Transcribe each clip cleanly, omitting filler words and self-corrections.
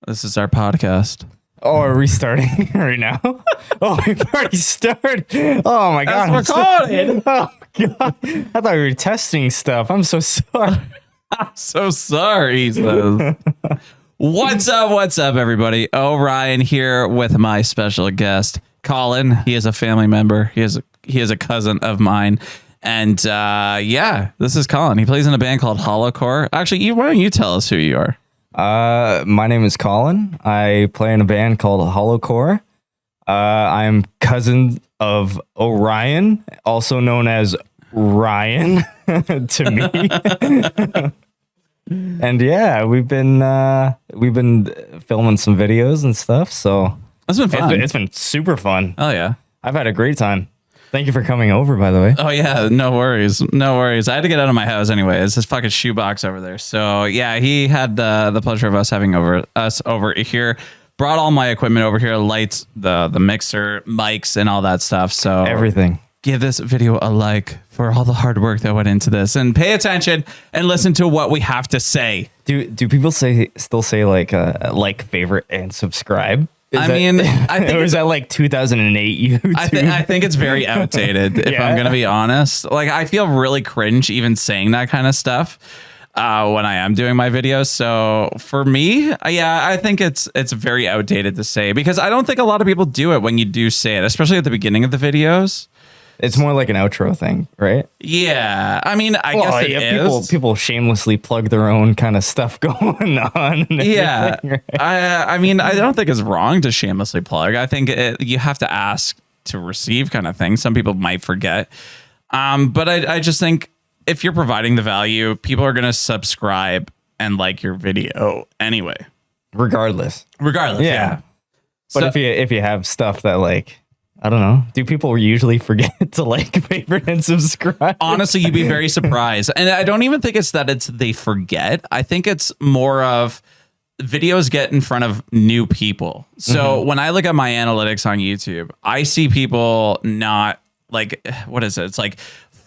This is our podcast. Oh, are we starting right now? Oh, we've already started. Oh my god. That's recorded. Oh god. I thought we were testing stuff. I'm so sorry. I'm so sorry, he says. What's up, everybody? Orion here with my special guest, Collin. He is a family member. He is a cousin of mine. And yeah, this is Collin. He plays in a band called Hollowcore. Actually, why don't you tell us who you are? My name is Collin. I play in a band called Hollowcore. I'm cousin of Ohrion, also known as Ryan to me. And yeah, we've been filming some videos and stuff. So It's been fun. It's been super fun. Oh yeah. I've had a great time. Thank you for coming over, by the way. Oh yeah, no worries. I had to get out of my house anyway. It's this fucking shoebox over there. So yeah, he had the pleasure of us having us over here. Brought all my equipment over here, lights, the mixer, mics, and all that stuff. So Everything. Give this video a like for all the hard work that went into this, and pay attention and listen to what we have to say. Do people still say like, favorite, and subscribe? I think or is that like 2008 YouTube? I think it's very outdated, if I'm going to be honest. Like, I feel really cringe even saying that kind of stuff when I am doing my videos. So for me, yeah, I think it's very outdated to say, because I don't think a lot of people do it when you do say it, especially at the beginning of the videos. It's more like an outro thing, right? Yeah. I mean, I guess it is. People shamelessly plug their own kind of stuff going on. Yeah. Right? I mean, I don't think it's wrong to shamelessly plug. I think you have to ask to receive kind of thing. Some people might forget. But I just think if you're providing the value, people are going to subscribe and like your video anyway. Regardless. Yeah. But So- if you have stuff that like, I don't know. Do people usually forget to like, favorite, and subscribe? Honestly, you'd be very surprised. And I don't even think it's that they forget. I think it's more of videos get in front of new people. So when I look at my analytics on YouTube, I see people not like, what is it? It's like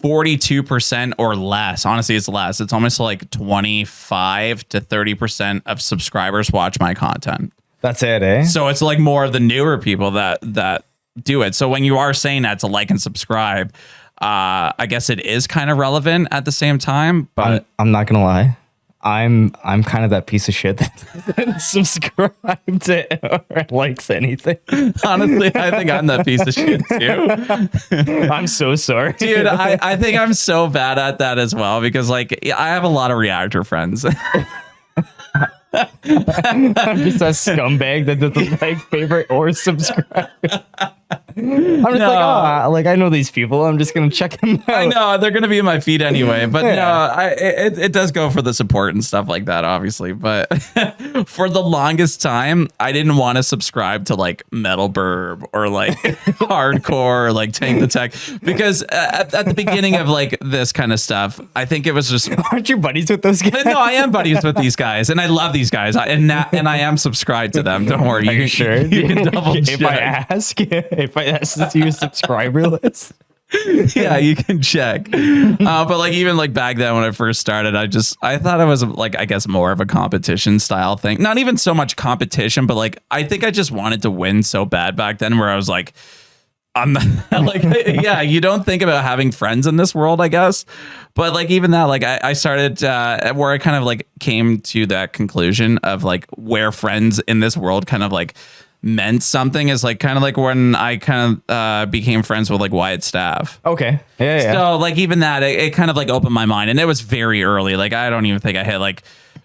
42% or less. Honestly, it's less. It's almost like 25 to 30% of subscribers watch my content. That's it, eh? So it's like more of the newer people that do it. So when you are saying that to like and subscribe, I guess it is kind of relevant at the same time. But I'm not gonna lie, I'm kind of that piece of shit that doesn't subscribe to or likes anything. honestly, I think I'm that piece of shit too. I'm so sorry, Dude, I think I'm so bad at that as well, because like I have a lot of reactor friends. I'm just a scumbag that doesn't like, favorite, or subscribe. I'm just like I know these people. I'm just gonna check them out. I know they're gonna be in my feed anyway, but no, it does go for the support and stuff like that, obviously. But for the longest time, I didn't want to subscribe to like Metal Burb or like Hardcore or like Tank the Tech, because at the beginning of like this kind of stuff, I think it was just. Aren't you buddies with those guys? No, I am buddies with these guys, and I love these guys, and I am subscribed to them. Don't worry, Are you sure? You can double check. If I ask to see your subscriber list. Yeah, you can check. But like even like back then when I first started, I thought it was like, I guess, more of a competition style thing. Not even so much competition, but like I think I just wanted to win so bad back then, where I was like, I'm not, like, yeah, you don't think about having friends in this world, I guess. But like even that, like I started where I kind of like came to that conclusion of like where friends in this world kind of like meant something is like kind of like when I kind of became friends with like Wyatt Staff. Okay. Yeah. So like even that, it kind of like opened my mind, and it was very early. Like I don't even think I hit like,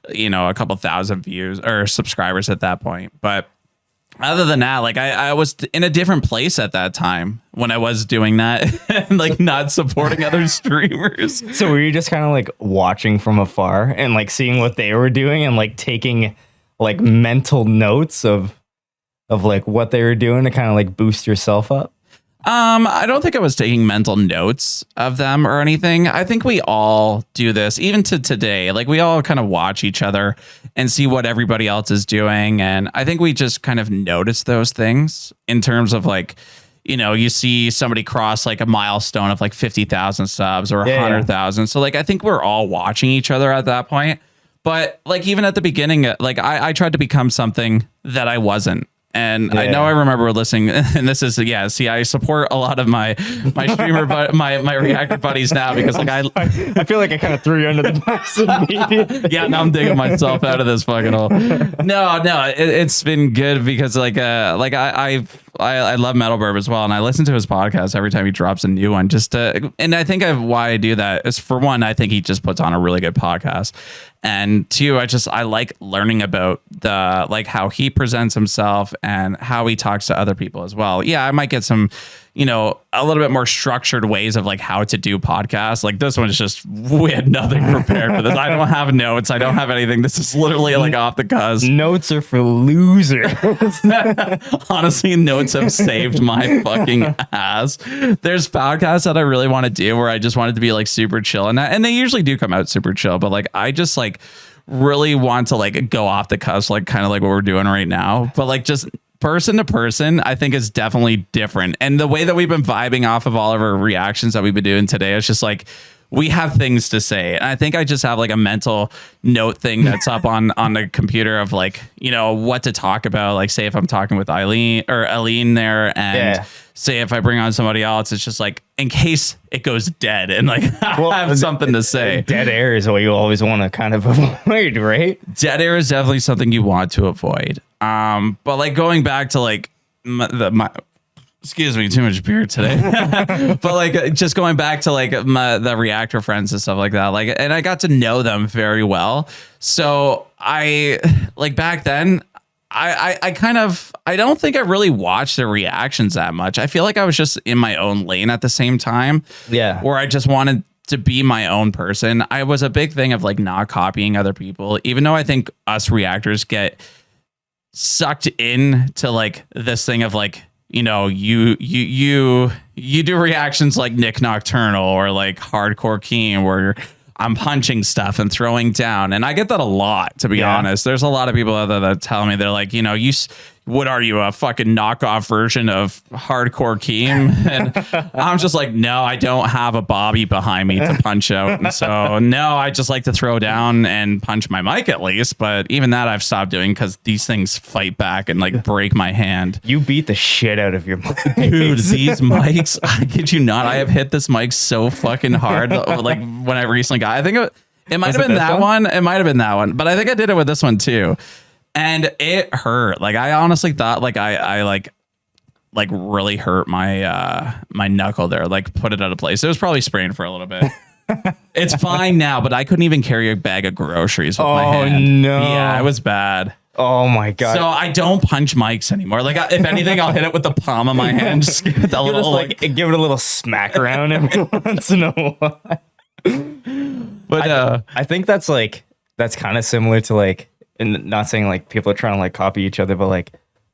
a couple thousand views or subscribers at that point. But other than that, like I was in a different place at that time when I was doing that and like not supporting other streamers. So were you just kind of like watching from afar and like seeing what they were doing and like taking like mental notes of like what they were doing to kind of like boost yourself up? I don't think I was taking mental notes of them or anything. I think we all do this, even to today. Like we all kind of watch each other and see what everybody else is doing. And I think we just kind of notice those things in terms of like, you see somebody cross like a milestone of like 50,000 subs or 100,000. So like, I think we're all watching each other at that point. But like even at the beginning, like I tried to become something that I wasn't. And I know I remember listening, and this is see, I support a lot of my streamer, but my reactor buddies now because like I feel like I kind of threw you under the bus immediately. Yeah, now I'm digging myself out of this fucking hole. No, it's been good because like I love Metal Burb as well, and I listen to his podcast every time he drops a new one. And I think why I do that is, for one, I think he just puts on a really good podcast, and two, I like learning about the like how he presents himself and how he talks to other people as well. Yeah, I might get some, a little bit more structured ways of like how to do podcasts. Like this one is just, we had nothing prepared for this. I don't have notes. I don't have anything. This is literally like off the cusp. Notes are for losers. Honestly, notes have saved my fucking ass. There's podcasts that I really want to do where I just want it to be like super chill, and they usually do come out super chill, but like I just like really want to like go off the cusp, like kind of like what we're doing right now, but like just person to person, I think is definitely different. And the way that we've been vibing off of all of our reactions that we've been doing today, it's just like we have things to say. And I think I just have like a mental note thing that's up on the computer of like, what to talk about. Like say if I'm talking with Eileen there, and say if I bring on somebody else, it's just like in case it goes dead and like I have something to say. Dead air is what you always want to kind of avoid, right? Dead air is definitely something you want to avoid. But like going back to like excuse me, too much beer today. But like just going back to like the reactor friends and stuff like that, like, and I got to know them very well. So I like back then, I don't think I really watched their reactions that much. I feel like I was just in my own lane at the same time. Yeah. Where I just wanted to be my own person. I was a big thing of like not copying other people, even though I think us reactors get sucked in to like this thing of like, you do reactions like Nick Nocturnal or like Hardcore Keen where I'm punching stuff and throwing down. And I get that a lot, to be honest. There's a lot of people out there that tell me, they're like, what are you, a fucking knockoff version of Hardcore Keem? And I'm just like, no, I don't have a Bobby behind me to punch out. And so, no, I just like to throw down and punch my mic at least. But even that I've stopped doing because these things fight back and like break my hand. You beat the shit out of your mic. Dude, these mics, I kid you not, I have hit this mic so fucking hard. Like when I recently got, I think it might have been that one. It might have been that one. But I think I did it with this one too. And it hurt. Like I honestly thought like I really hurt my my knuckle there, like put it out of place. It was probably sprained for a little bit. It's fine now, but I couldn't even carry a bag of groceries with my hand. Oh no. Yeah, it was bad. Oh my God. So I don't punch mics anymore. Like if anything, I'll hit it with the palm of my hand. Just give it a little give it a little smack around every once in a while. But I think that's kind of similar to like, and not saying like people are trying to like copy each other, but like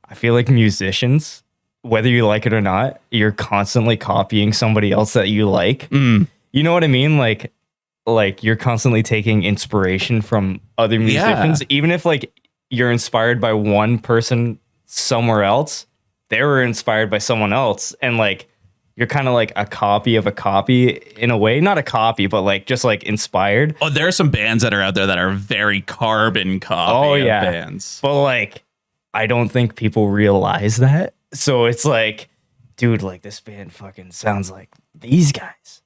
I feel like musicians, whether you like it or not, you're constantly copying somebody else that you like. You know what I mean? Like you're constantly taking inspiration from other musicians, even if like you're inspired by one person somewhere else, they were inspired by someone else, and like you're kind of like a copy of a copy in a way. Not a copy, but like just like inspired. Oh, there are some bands that are out there that are very carbon copy of bands. But like, I don't think people realize that. So it's like, dude, like this band fucking sounds like these guys.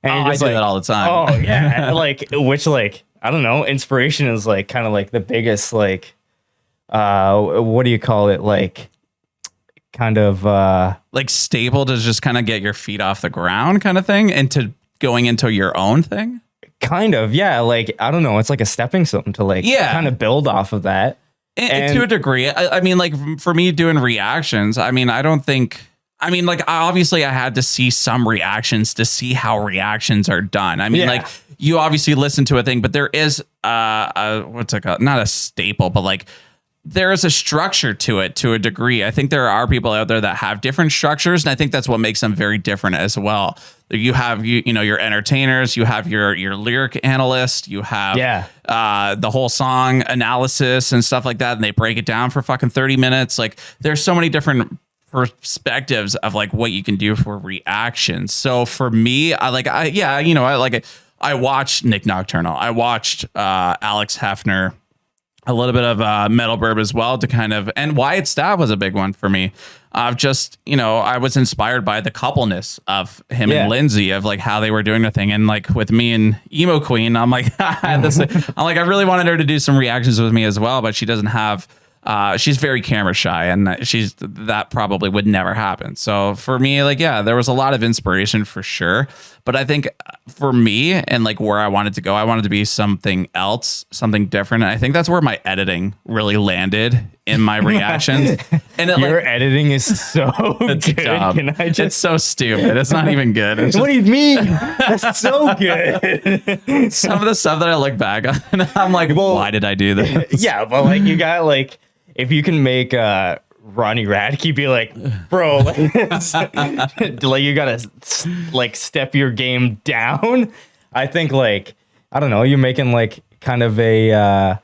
And I do that all the time. Oh yeah. Which I don't know. Inspiration is like kind of like the biggest, like, what do you call it? Like, kind of like stable to just kind of get your feet off the ground kind of thing into going into your own thing. Kind of, yeah. Like, I don't know. It's like a stepping stone to like kind of build off of that. And to a degree. I mean, like for me doing reactions, I mean, obviously I had to see some reactions to see how reactions are done. I mean, like you obviously listen to a thing, but there is what's it called? Not a staple, but like there is a structure to it to a degree. I think there are people out there that have different structures, and I think that's what makes them very different as well. You have your entertainers, you have your lyric analyst, you have the whole song analysis and stuff like that, and they break it down for fucking 30 minutes. Like there's so many different perspectives of like what you can do for reactions. So for me, I I watched Nick Nocturnal. I watched Alex Hefner, a little bit of Metal Burb as well to kind of, and Wyatt Staff was a big one for me. Just, you know, I was inspired by the coupleness of him and Lindsay, of like how they were doing the thing. And like with me and Emo Queen, I'm like, I really wanted her to do some reactions with me as well, but she doesn't have, she's very camera shy, and that probably would never happen. So for me, like, yeah, there was a lot of inspiration for sure. But I think for me and like where I wanted to go, I wanted to be something else, something different. And I think that's where my editing really landed in my reactions. And your editing is so good. Can I just... It's so stupid. It's not even good. What do you mean? That's so good. Some of the stuff that I look back on, I'm like, well, why did I do this? Yeah, but like you got like, if you can make Ronnie Radke be like, bro, like you gotta like step your game down. I think like, I don't know, you're making like kind of a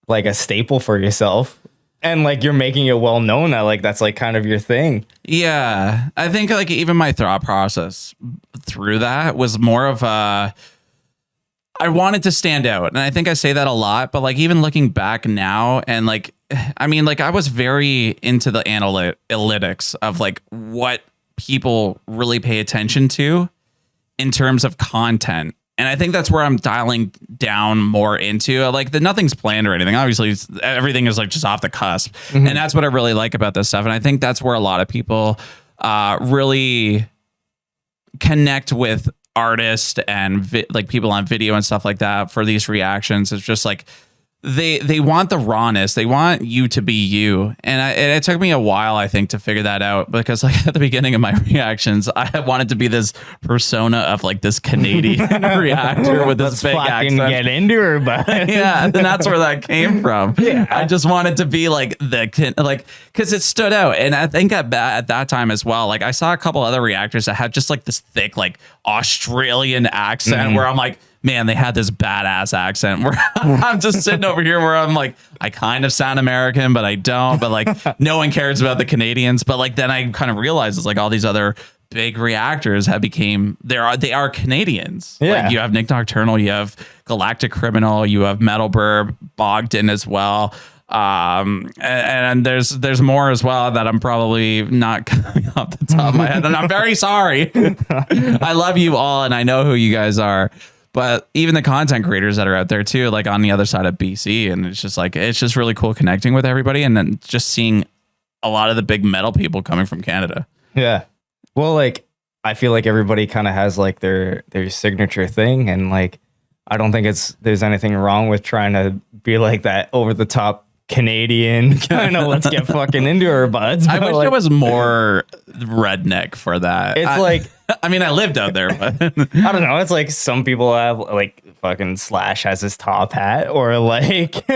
like a staple for yourself, and like you're making it well known that like that's like kind of your thing. Yeah, I think like even my thought process through that was more of a, I wanted to stand out, and I think I say that a lot, but like even looking back now, and like, I mean, like I was very into the analytics of like what people really pay attention to in terms of content. And I think that's where I'm dialing down more into, like, that nothing's planned or anything. Obviously, everything is like just off the cusp. Mm-hmm. And that's what I really like about this stuff. And I think that's where a lot of people really connect with artists and like people on video and stuff like that for these reactions. It's just like, they want the rawness. They want you to be you. And it took me a while, I think, to figure that out, because like at the beginning of my reactions, I wanted to be this persona of like this Canadian reactor with this big accent. Get into her, but yeah, and that's where that came from. Yeah. I just wanted to be like because it stood out. And I think at that time as well, like I saw a couple other reactors that had just like this thick like Australian accent where I'm like, man, they had this badass accent where I'm just sitting over here where I'm like, I kind of sound American, but I don't. But like, no one cares about the Canadians. But like, then I kind of realized it's like all these other big reactors they are Canadians. Yeah. Like you have Nick Nocturnal, you have Galactic Criminal, you have Metal Burb, Bogdan as well. And there's more as well that I'm probably not coming off the top of my head. And I'm very sorry. I love you all, and I know who you guys are. But even the content creators that are out there too, like on the other side of BC, and it's just really cool connecting with everybody, and then just seeing a lot of the big metal people coming from Canada. Yeah. Well, like I feel like everybody kind of has like their signature thing, and like I don't think there's anything wrong with trying to be like that over the top Canadian kind of let's get fucking into our buds. I wish I was more redneck for that. It's like, I mean, I lived out there, but I don't know. It's like some people have like fucking Slash has his top hat, or like,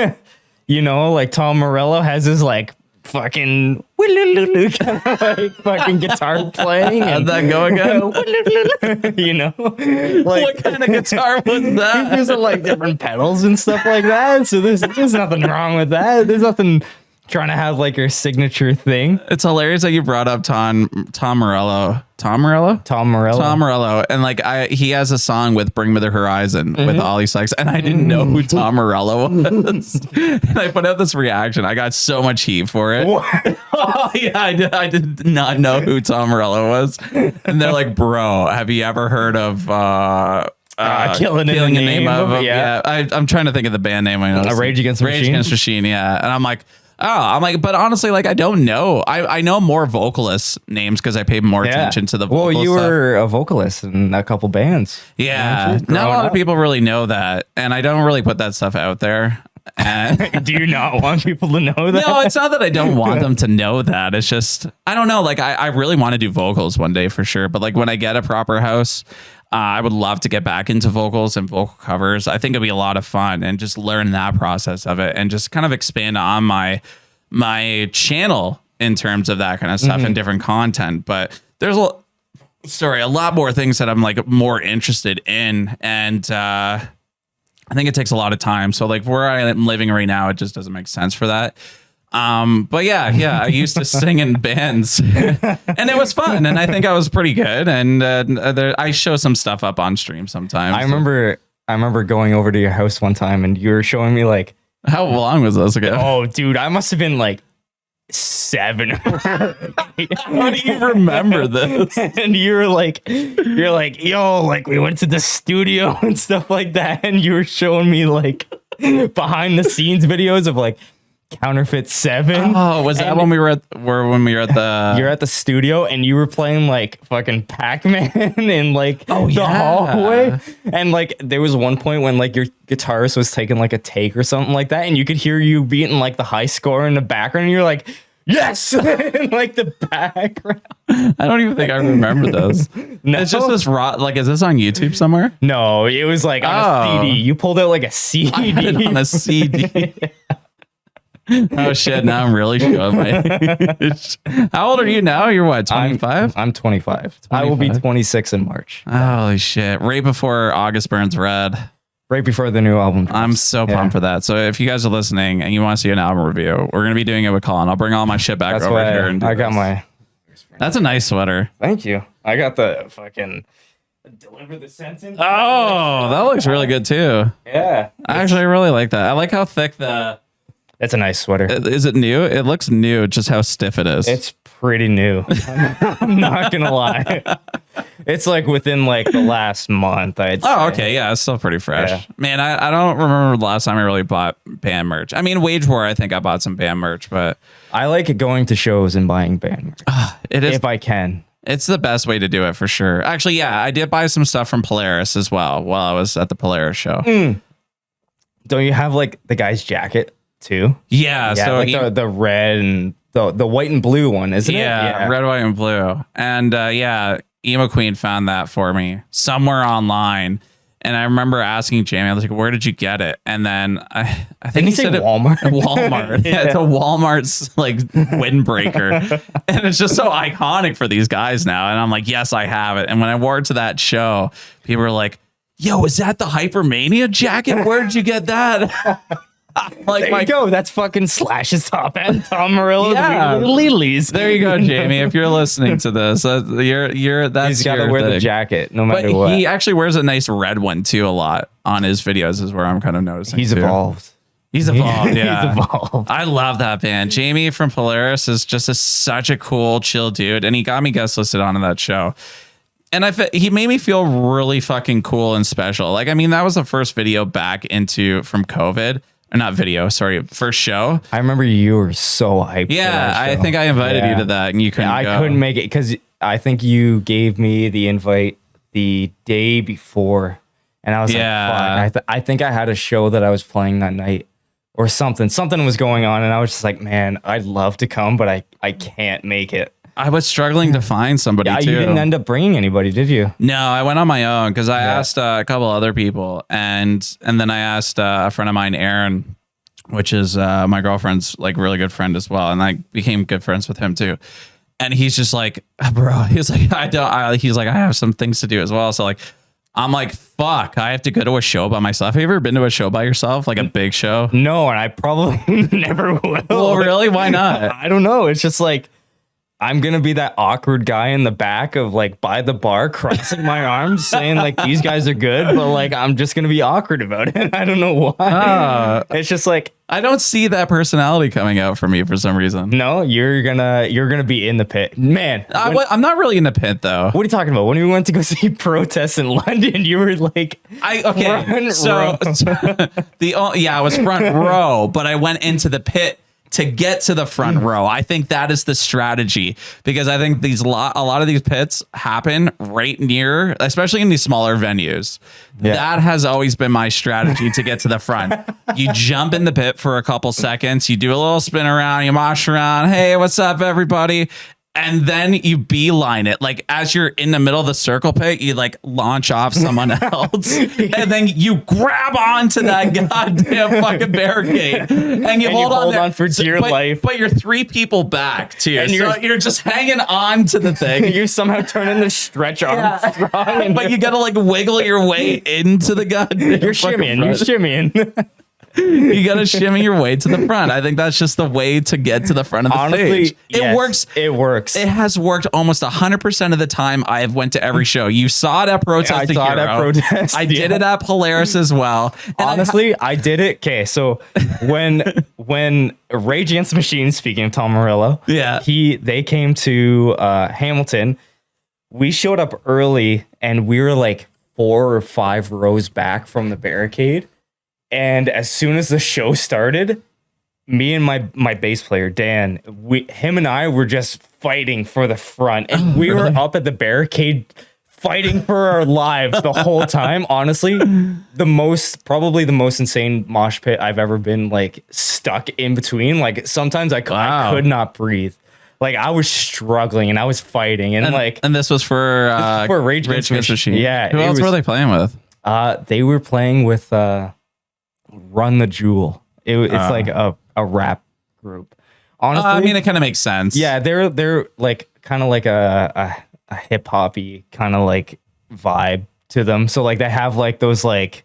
you know, like Tom Morello has his like fucking kind of like fucking guitar playing. How'd that go again? You know, like what kind of guitar was that? He's using like different pedals and stuff like that. So there's nothing wrong with that. There's nothing trying to have like your signature thing. It's hilarious that you brought up Tom Morello. Tom Morello. And like he has a song with Bring Me the Horizon with Ollie Sykes, and I didn't know who Tom Morello was. And I put out this reaction. I got so much heat for it. Oh, yeah, I did not know who Tom Morello was. And they're like, bro, have you ever heard of Killing in the Name of? Yeah. I'm trying to think of the band name. I know. Rage Against the Machine. Rage Against the Machine, yeah. And I'm like, but honestly, like, I don't know. I know more vocalist names because I paid more attention to the vocal Well, you stuff. Were a vocalist in a couple bands. Yeah. Not a lot of people really know that. And I don't really put that stuff out there. And do you not want people to know that? No, it's not that I don't want them to know that. It's just, I don't know. Like, I really want to do vocals one day for sure. But like when I get a proper house, I would love to get back into vocals and vocal covers. I think it'd be a lot of fun and just learn that process of it and just kind of expand on my channel in terms of that kind of stuff and different content. But there's a lot more things that I'm like more interested in. And I think it takes a lot of time. So like where I am living right now, it just doesn't make sense for that. But yeah, I used to sing in bands and it was fun. And I think I was pretty good. And I show some stuff up on stream sometimes. I remember I remember going over to your house one time and you were showing me like, How long was this ago? oh, dude, I must have been like 7. How do you remember this? And you're like, yo, like we went to the studio and stuff like that. And you were showing me like behind the scenes videos of like Counterfeit 7. Oh, was that when we were at the You're at the studio and you were playing like fucking Pac-Man in like Oh, the yeah. hallway. And like there was one point when like your guitarist was taking like a take or something like that, and you could hear you beating like the high score in the background, and you're like, yes, in like the background. I don't even think I remember this. No. It's just this raw. Like, is this on YouTube somewhere? No, it was like on a CD. You pulled out like a CD. I had it on a CD. Oh shit! Now I'm really showing my age. How old are you now? You're what? 25? I'm 25. I will be 26 in March. Holy shit! Right before August Burns Red. Right before the new album drops. I'm so pumped for that. So if you guys are listening and you want to see an album review, we're gonna be doing it with Colin. I'll bring all my shit back That's over why here. And do I got this. my. That's a nice sweater. Thank you. I got the fucking deliver the sentence. Oh, that looks really good too. Yeah. I actually really like that. I like how thick the. It's a nice sweater. Is it new? It looks new. Just how stiff it is. It's pretty new. I'm not gonna lie. It's like within like the last month. I'd say. Oh, okay. Yeah, it's still pretty fresh. Yeah. Man, I don't remember the last time I really bought band merch. I mean, Wage War, I think I bought some band merch, but I like going to shows and buying band merch it is. if I can. It's the best way to do it for sure. Actually, yeah, I did buy some stuff from Polaris as well while I was at the Polaris show. Don't you have like the guy's jacket too? Yeah, Yeah, so like the red and the white and blue one, isn't it? yeah, red, white, and blue. And yeah, Emo Queen found that for me somewhere online. And I remember asking Jamie, I was like, where did you get it? And then I think Didn't he he say said Walmart? Walmart. Yeah, it's a Walmart's like windbreaker. And it's just so iconic for these guys now. And I'm like, yes, I have it. And when I wore it to that show, people were like, yo, is that the Hypermania jacket? Where did you get that? Like There you go. That's fucking Slash's top end. Tom Morello's Yeah. Lilies. There you go, Jamie. If you're listening to this, you're that's He's got to your wear the thing. jacket no But matter what. he actually wears a nice red one too a lot on his videos is where I'm kind of noticing. He's too. evolved. He's evolved. Yeah. He's evolved. I love that band. Jamie from Polaris is just such a cool, chill dude, and he got me guest listed on that show. And he made me feel really fucking cool and special. Like, I mean, that was the first video back from COVID. Or not video, sorry, first show. I remember you were so hyped. Yeah, for that I show. think I invited you Yeah. to that, and you couldn't. I go. couldn't make it because I think you gave me the invite the day before, and I was Yeah. like, "Fuck!" I think I had a show that I was playing that night, or something. Something was going on, and I was just like, "Man, I'd love to come, but I can't make it." I was struggling to find somebody Yeah, too. you didn't end up bringing anybody, did you? No, I went on my own because I asked a couple other people, and then I asked a friend of mine, Aaron, which is my girlfriend's like really good friend as well, and I became good friends with him too. And he's just like, bro, he's like, he's like, I have some things to do as well. So like, I'm like, fuck, I have to go to a show by myself. Have you ever been to a show by yourself, like a big show? No, and I probably never will. Well, really? Why not? I don't know. It's just like I'm gonna be that awkward guy in the back of like by the bar, crossing my arms, saying like these guys are good, but like I'm just gonna be awkward about it. I don't know why. It's just like I don't see that personality coming out for me for some reason. no, you're gonna be in the pit, man. I'm not really in the pit though. What are you talking about? When we went to go see protests in London, you were like, Okay, so I was front row, but I went into the pit to get to the front row. I think that is the strategy because I think a lot of these pits happen right near, especially in these smaller venues. Yeah. That has always been my strategy to get to the front. You jump in the pit for a couple seconds, you do a little spin around, you mosh around. Hey, what's up, everybody? And then you beeline it. Like as you're in the middle of the circle pit, you like launch off someone else. And then you grab onto that goddamn fucking barricade. And you hold on, there. for dear life. But you're 3 people back too. And So you're just hanging on to the thing. You somehow turn into Stretch Armstrong. But you gotta like wiggle your way into the goddamn You're shimmying. You're shimmying. You gotta shimmy your way to the front. I think that's just the way to get to the front of the stage. yes, It works. It works. It has worked almost 100% of the time I have went to every show. You saw it at Protest. I saw it at Protest. I did it at Polaris as well. And Honestly, I did it. Okay, so when Rage Against the Machine, speaking of Tom Morello, Yeah. they came to Hamilton. We showed up early, and we were like 4 or 5 rows back from the barricade. And as soon as the show started, me and my bass player Dan, him and I were just fighting for the front, and we were up at the barricade fighting for our lives the whole time. Honestly, probably the most insane mosh pit I've ever been like stuck in between. Like sometimes I could not breathe. Like I was struggling and I was fighting and this was for Rage Against the Machine. Yeah. Who else were they playing with? They were playing with Run the Jewel. It's like a rap group. Honestly, I mean, it kind of makes sense. Yeah, they're like kind of like a hip hoppy kind of like vibe to them. So like they have like those like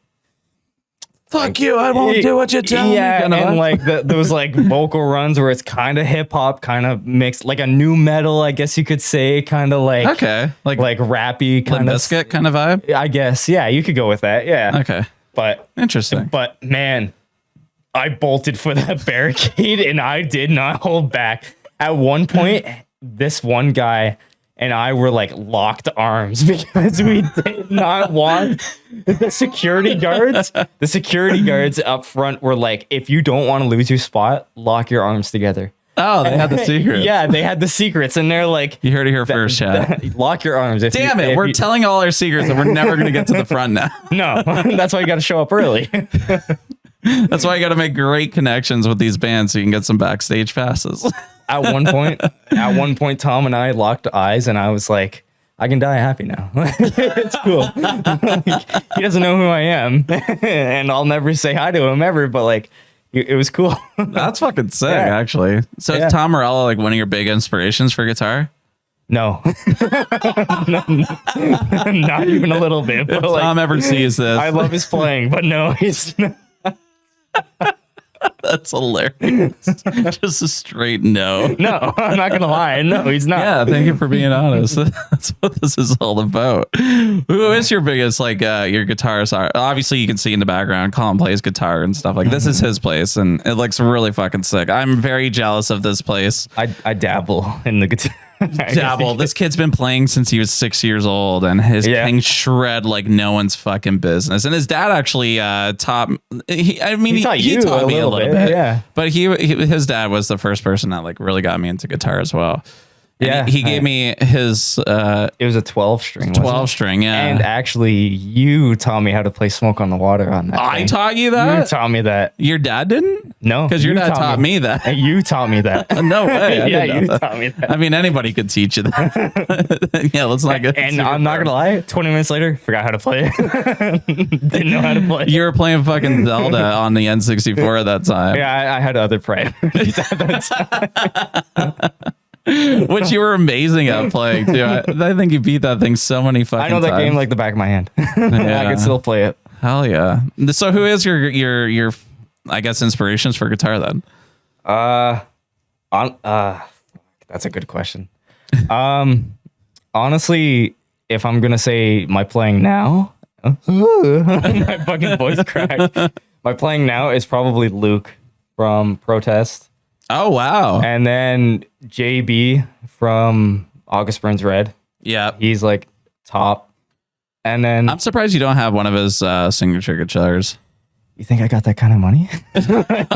fuck you, I won't do what you tell me. Yeah, and like those like vocal runs where it's kind of hip hop, kind of mixed, like a new metal, I guess you could say, kind of like okay, like rappy kind of biscuit kind of vibe. I guess, yeah, you could go with that. Yeah. Okay. But interesting. But man, I bolted for that barricade and I did not hold back. At one point, this one guy and I were like locked arms because we did not want the security guards. The security guards up front were like, if you don't want to lose your spot, lock your arms together. Oh, they had the secret. Yeah, they had the secrets, and they're like, you heard it here first, Chad. Lock your arms. Damn it, we're telling all our secrets, and we're never going to get to the front now. No, that's why you got to show up early. That's why you got to make great connections with these bands so you can get some backstage passes. At one point, Tom and I locked eyes, and I was like, I can die happy now. It's cool. He doesn't know who I am, and I'll never say hi to him ever, but like, it was cool. That's fucking sick, actually. So is Tom Morello like one of your big inspirations for guitar? No. Not even a little bit. But if Tom ever sees this. I love his playing, but no, he's not. That's hilarious. Just a straight no. No, I'm not gonna lie. No, he's not. Yeah, thank you for being honest. That's what this is all about. Who is your biggest your guitarist? Obviously, you can see in the background, Colin plays guitar and stuff. Like this is his place, and it looks really fucking sick. I'm very jealous of this place. I dabble in the guitar. Dabble. This kid's been playing since he was 6 years old, and his can shred like no one's fucking business. And his dad actually taught. He taught me a little bit. Yeah. But his dad was the first person that like really got me into guitar as well. And he gave me his. It was a 12-string. 12-string, yeah. And actually, you taught me how to play "Smoke on the Water" on that. I taught you that. You taught me that. Your dad didn't? No, because your dad taught me that. You taught me that. No way. You taught me that. I mean, anybody could teach you that. Yeah, let's not get. And I'm not gonna lie. 20 minutes later, forgot how to play it. Didn't know how to play. You were playing fucking Zelda on the N64 at that time. Yeah, I had other priorities at that time. Which you were amazing at playing too. I think you beat that thing so many fucking times. I know that game like the back of my hand. I can still play it. Hell yeah. So who is your I guess inspirations for guitar then? That's a good question. Honestly, if I'm gonna say my playing now, my fucking voice cracked. My playing now is probably Luke from Protest. Oh wow! And then JB from August Burns Red. Yeah, he's like top. And then I'm surprised you don't have one of his signature guitars. You think I got that kind of money?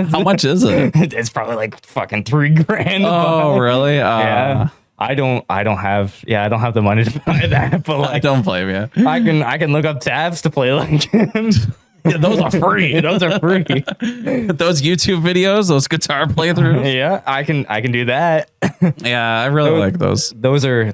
How much is it? It's probably like fucking $3,000. Oh really? Yeah. I don't have the money to buy that, but like, don't blame you. I can look up tabs to play like him. Yeah, those are free. Those are free. Those YouTube videos, those guitar playthroughs. Yeah, I can do that. Yeah, I really like those. Those are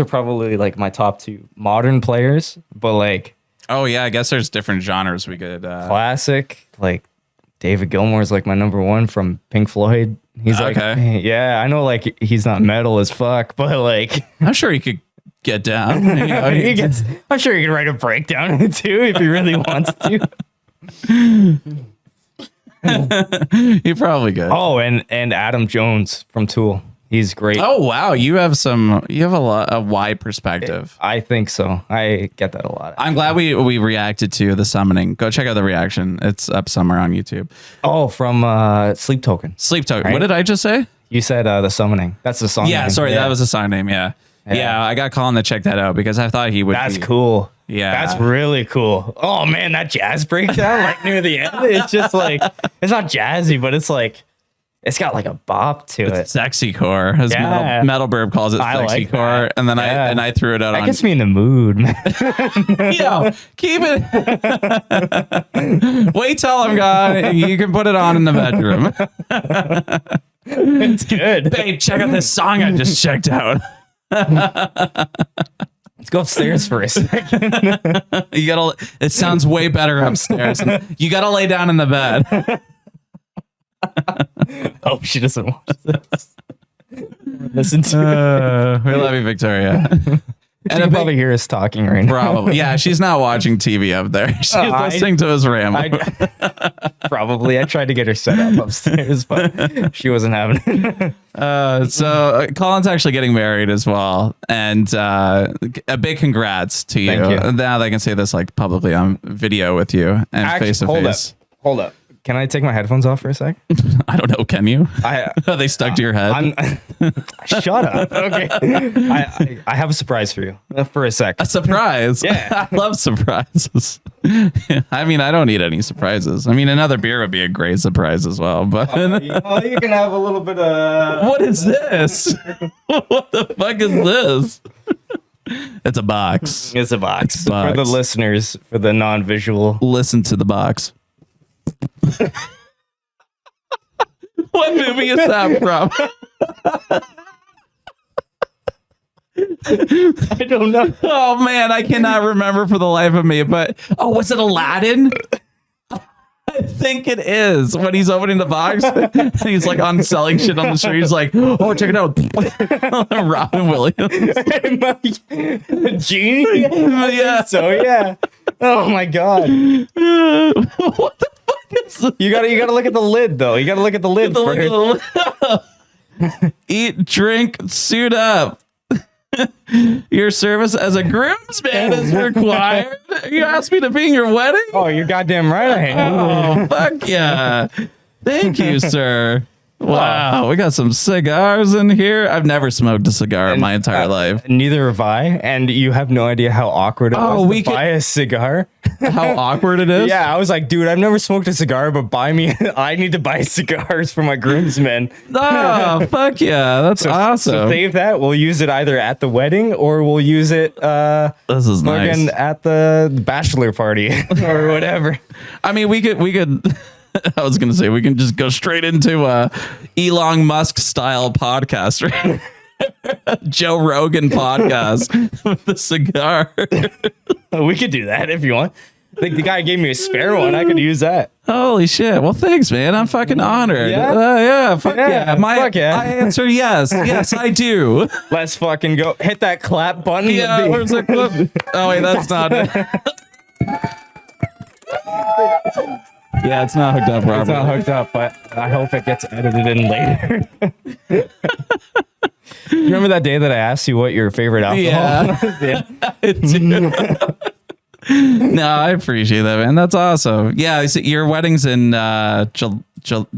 probably like my top 2 modern players, but like, oh yeah, I guess there's different genres we could classic, like David Gilmour's like my number 1 from Pink Floyd. He's like, yeah, I know like he's not metal as fuck, but like I'm sure he could get down. I'm sure he can write a breakdown too if he really wants to. You probably could. Oh, and Adam Jones from Tool. He's great. Oh wow, you have a wide perspective. I think so. I get that a lot. I'm glad we reacted to the summoning. Go check out the reaction. It's up somewhere on YouTube. Oh, from Sleep Token. Sleep Token. Right? What did I just say? You said the summoning. That's the song. Yeah, name. sorry, that was the song name. Yeah. I got Colin to check that out because I thought he would. That's cool. Yeah, that's really cool. Oh man, that jazz breakdown like near the end. It's just like it's not jazzy, but it's like it's got like a bop to it. Sexy core, as Metal Burb calls it. Sexy like core, that. and then I threw it out. That gets me in the mood, man. Yo, keep it. Wait till I'm gone. You can put it on in the bedroom. It's good. Babe, check out this song I just checked out. Let's go upstairs for a second. It sounds way better upstairs. You gotta lay down in the bed. Oh, she doesn't watch this. Listen to we love you, Victoria. And you probably hear us talking right now. Probably. Yeah, she's not watching TV up there. She's listening to us ramble. Probably. I tried to get her set up upstairs, but she wasn't having it. So Colin's actually getting married as well. And a big congrats to you. Thank you. Now they can say this like publicly on video with you and face to face. Hold up. Can I take my headphones off for a sec? I don't know. Can you? Are they stuck to your head? Shut up. Okay. I have a surprise for you for a sec. A surprise? Yeah. I love surprises. I mean, I don't need any surprises. I mean, another beer would be a great surprise as well. But you can have a little bit of... What is this? What the fuck is this? It's a box. It's a box. It's a box. For the listeners, for the non-visual. Listen to the box. What movie is that from? I don't know. Oh man, I cannot remember for the life of me. But was it Aladdin? I think it is. When he's opening the box and he's like on selling shit on the street, he's like, "Oh, check it out, Robin Williams." Genie? Yeah. So yeah. Oh my god. What the fuck is this? You gotta look at the lid though. You gotta look at the lid first. Eat, drink, suit up. Your service as a groomsman is required. You asked me to be in your wedding? Oh, you're goddamn right I am. Oh, fuck yeah. Thank you, sir. Wow, we got some cigars in here. I've never smoked a cigar in my entire life. Neither have I, and you have no idea how awkward it was to buy a cigar. How awkward it is? Yeah, I was like, dude, I've never smoked a cigar, but I need to buy cigars for my groomsmen. Oh, fuck yeah. That's awesome. So save that. We'll use it either at the wedding or we'll use it this is nice. At the bachelor party or whatever. I mean, we could I was going to say we can just go straight into Elon Musk style podcast, right? Joe Rogan podcast with the cigar. We could do that if you want. I think the guy gave me a spare one. I could use that. Holy shit. Well, thanks, man. I'm fucking honored. Yeah? Fuck yeah. I answer yes. Yes, I do. Let's fucking go. Hit that clap button. Yeah, where's the clip? Oh, wait, that's not it. Yeah, it's not hooked up, Robert. It's not hooked up, but I hope it gets edited in later. Remember that day that I asked you what your favorite alcohol was? Yeah. I do. No, I appreciate that, man. That's awesome. Yeah, your wedding's in June?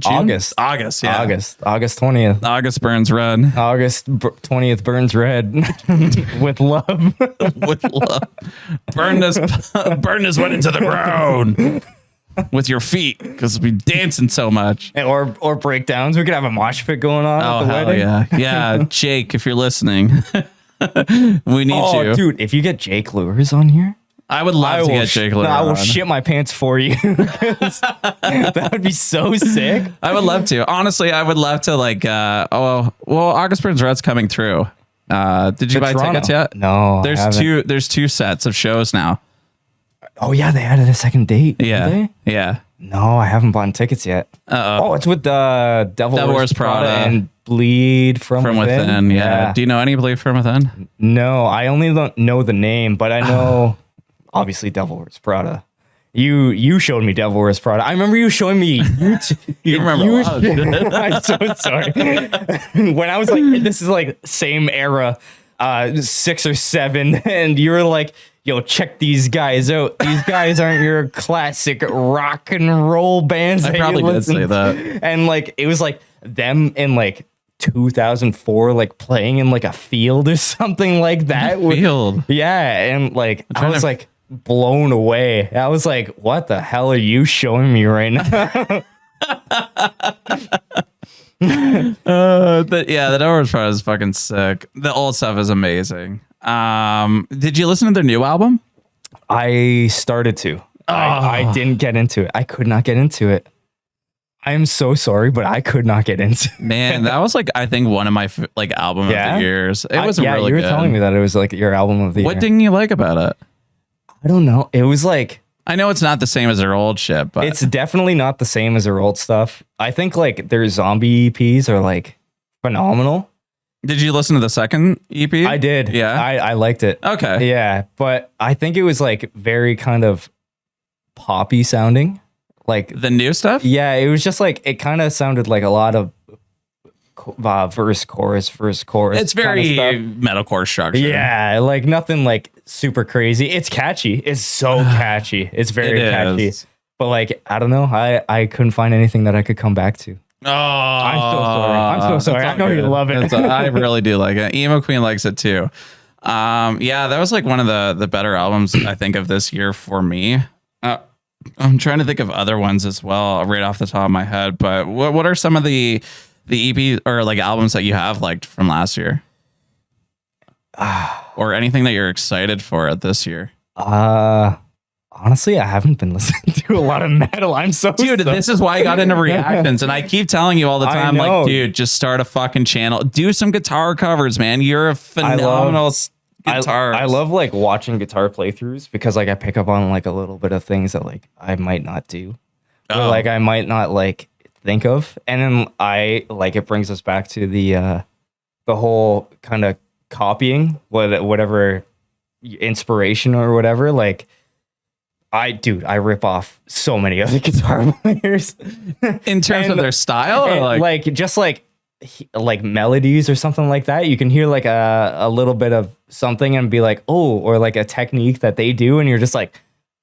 August. August, yeah. August 20th. August burns red. August 20th burns red. With love. With love. Burn this wedding to the ground. With your feet, because we dancing so much. Or breakdowns. We could have a mosh pit going on at the hell wedding. Yeah. Jake, if you're listening, we need you. Oh, dude, if you get Jake Lures on here, I would love to get Jake Lure. I will shit my pants for you. That would be so sick. I would love to. Honestly, I would love to August Burns Red's coming through. Did you buy tickets yet? No. There's two sets of shows now. Oh yeah, they added a second date. Yeah. Did they? Yeah. No, I haven't bought tickets yet. Oh, it's with the Devil Wears Prada and Bleed from Within. Yeah. Do you know any Bleed from Within? No, I only don't know the name, but I know obviously Devil Wears Prada. You showed me Devil Wears Prada. I remember you showing me. You remember? I'm so sorry. When I was like, this is like same era, 6 or 7, and you were like, yo, check these guys out. These guys aren't your classic rock and roll bands. I probably did say that. And like, it was like them in like 2004, like playing in like a field or something like that. Field. Yeah, and like I was like blown away. I was like, what the hell are you showing me right now? But yeah, the Doors part is fucking sick. The old stuff is amazing. Did you listen to their new album? I started to. I didn't get into it. I could not get into it. I am so sorry, but I could not get into it. Man, that was like, I think one of my like album of the years. It was really you were good. telling me that it was like your album of the year. What didn't you like about it? I don't know. It was like, I know it's not the same as their old shit, but it's definitely not the same as their old stuff. I think like their zombie EPs are like phenomenal. did you listen to the second EP? I did. Yeah. I liked it. Okay. Yeah, but I think it was like very kind of poppy sounding. Like The new stuff? yeah, it was just like it kind of sounded like a lot of verse chorus. It's very metalcore structure. Yeah, like nothing like super crazy. It's catchy. It's so catchy. It's very catchy. Is. But like I don't know. I couldn't find anything that I could come back to. Oh, I'm so sorry. I know you love it. I really do like it. Emo Queen likes it too. Yeah, that was like one of the better albums I think of this year for me. I'm trying to think of other ones as well, right off the top of my head. But what are some of the EP or like albums that you have liked from last year, or anything that you're excited for this year? Honestly, I haven't been listening to a lot of metal. I'm so dude. This is why I got into reactions, and I keep telling you all the time, like, dude, just start a fucking channel, do some guitar covers, man. You're a phenomenal guitar. I love like watching guitar playthroughs because like I pick up on like a little bit of things that like I might not do, or like I might not like think of, and then I like it brings us back to the whole kind of copying whatever inspiration or whatever. Like I rip off so many other guitar players in terms of their style, or like just like melodies or something like that. You can hear like a little bit of something and be like, oh, or like a technique that they do, and you're just like,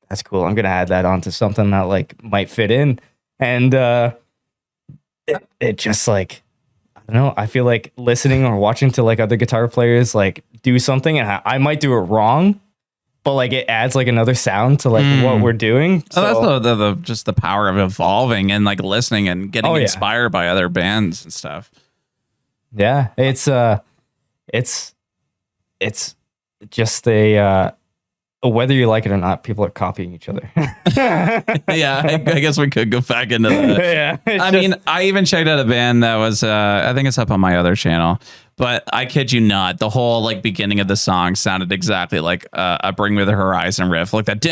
that's cool. I'm gonna add that onto something that like might fit in, and it just like, I don't know. I feel like listening or watching to like other guitar players like do something, and I might do it wrong, but like it adds like another sound to like what we're doing. So that's just the power of evolving and like listening and getting inspired by other bands and stuff. Yeah, it's just whether you like it or not, people are copying each other. Yeah, I guess we could go back into that. Yeah, I mean, I even checked out a band that was, I think it's up on my other channel, but I kid you not, the whole like beginning of the song sounded exactly like a Bring Me the Horizon riff, like that.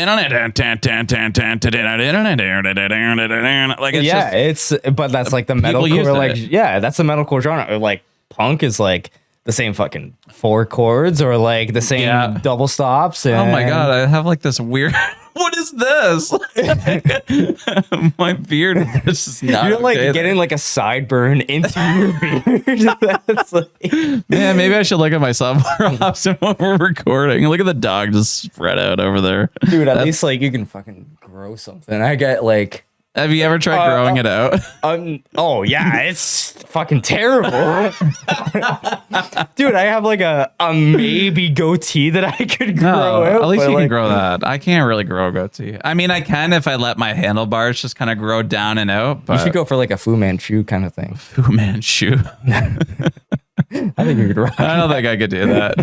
Like it's but that's like the metalcore, like that's the metalcore genre. Like punk is like the same fucking 4 chords or like the same double stops. And oh my god, I have like this weird. What is this? My beard is not. You're like getting like a sideburn into your beard. That's like, man, maybe I should look at myself more often when we're recording. Look at the dog just spread out over there, dude. At least like you can fucking grow something. I get like. Have you ever tried growing it out? Oh yeah, it's fucking terrible. Dude, I have like a maybe goatee that I could grow out. At least you can grow that. I can't really grow a goatee. I mean, I can if I let my handlebars just kind of grow down and out. But you should go for like a Fu Manchu kind of thing. Fu Manchu. I think you could rock. I don't think I could do that.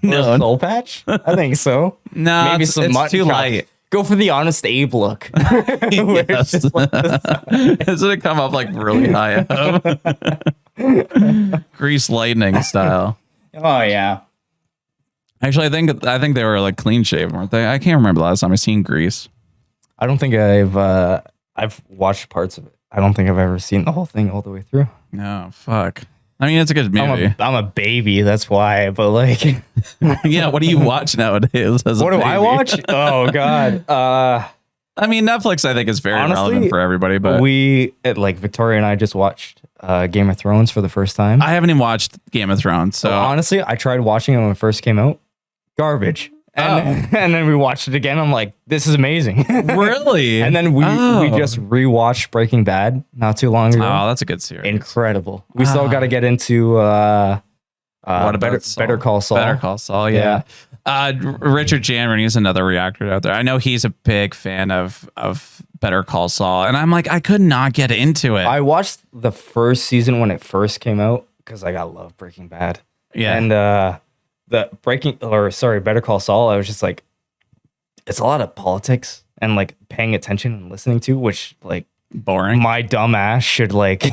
No, soul patch? I think so. No, maybe it's too light. Go for the Honest Abe look. Yes. Doesn't it come up like really high up? Grease lightning style. Oh yeah. Actually, I think they were like clean shaven, weren't they? I can't remember the last time I seen Grease. I don't think I've watched parts of it. I don't think I've ever seen the whole thing all the way through. No, fuck. I mean, it's a good movie. I'm a baby, that's why. But like, yeah. What do you watch nowadays? What do I watch? Oh God. I mean, Netflix, I think, is very Honestly, relevant for everybody, but like Victoria and I just watched Game of Thrones for the first time. I haven't even watched Game of Thrones. So honestly, I tried watching it when it first came out. Garbage. And then we watched it again. I'm like, this is amazing. Really? And then we just rewatched Breaking Bad not too long ago. Oh, that's a good series. Incredible. We still got to get into What about Better Call Saul. Better Call Saul, yeah. Richard Janman, he's another reactor out there. I know he's a big fan of Better Call Saul, and I'm like, I could not get into it. I watched the first season when it first came out because I love Breaking Bad. Yeah. And Better Call Saul, I was just like, it's a lot of politics and like paying attention and listening to, which like boring. My dumb ass should like,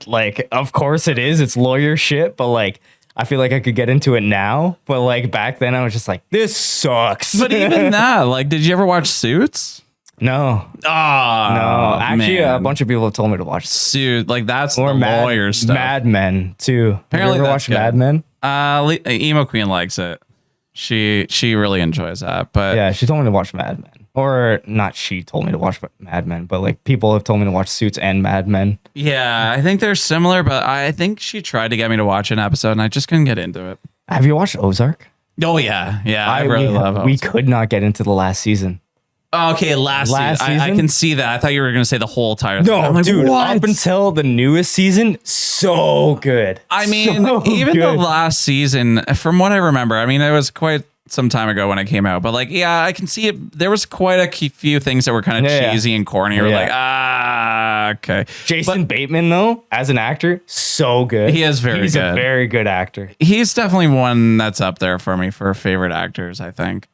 like, of course it is. It's lawyer shit, but like, I feel like I could get into it now. But like back then, I was just like, this sucks. But even that, like, did you ever watch Suits? No. Oh, No. Actually, man. a bunch of people have told me to watch Suit. Like, that's or the lawyer stuff. Mad Men too. Apparently, have you ever watched Mad Men? Emo Queen likes it. She really enjoys that. But Yeah, she told me to watch Mad Men. Or not she told me to watch Mad Men, but like people have told me to watch Suits and Mad Men. yeah, I think they're similar, but I think she tried to get me to watch an episode and I just couldn't get into it. Have you watched Ozark? Oh, yeah. Yeah, I really love it. We could not get into the last season. Okay, last season. I can see that. I thought you were going to say the whole entire thing. No, like, dude, what? up until the newest season, so good. I mean, So even the good. last season, from what I remember, I mean, it was quite some time ago when it came out, but like, yeah, I can see it. There was quite a few things that were kind of cheesy and corny. You're like, okay. Jason Bateman, though, as an actor, so good. He is He's good. a very good actor. He's definitely one that's up there for me for favorite actors, I think.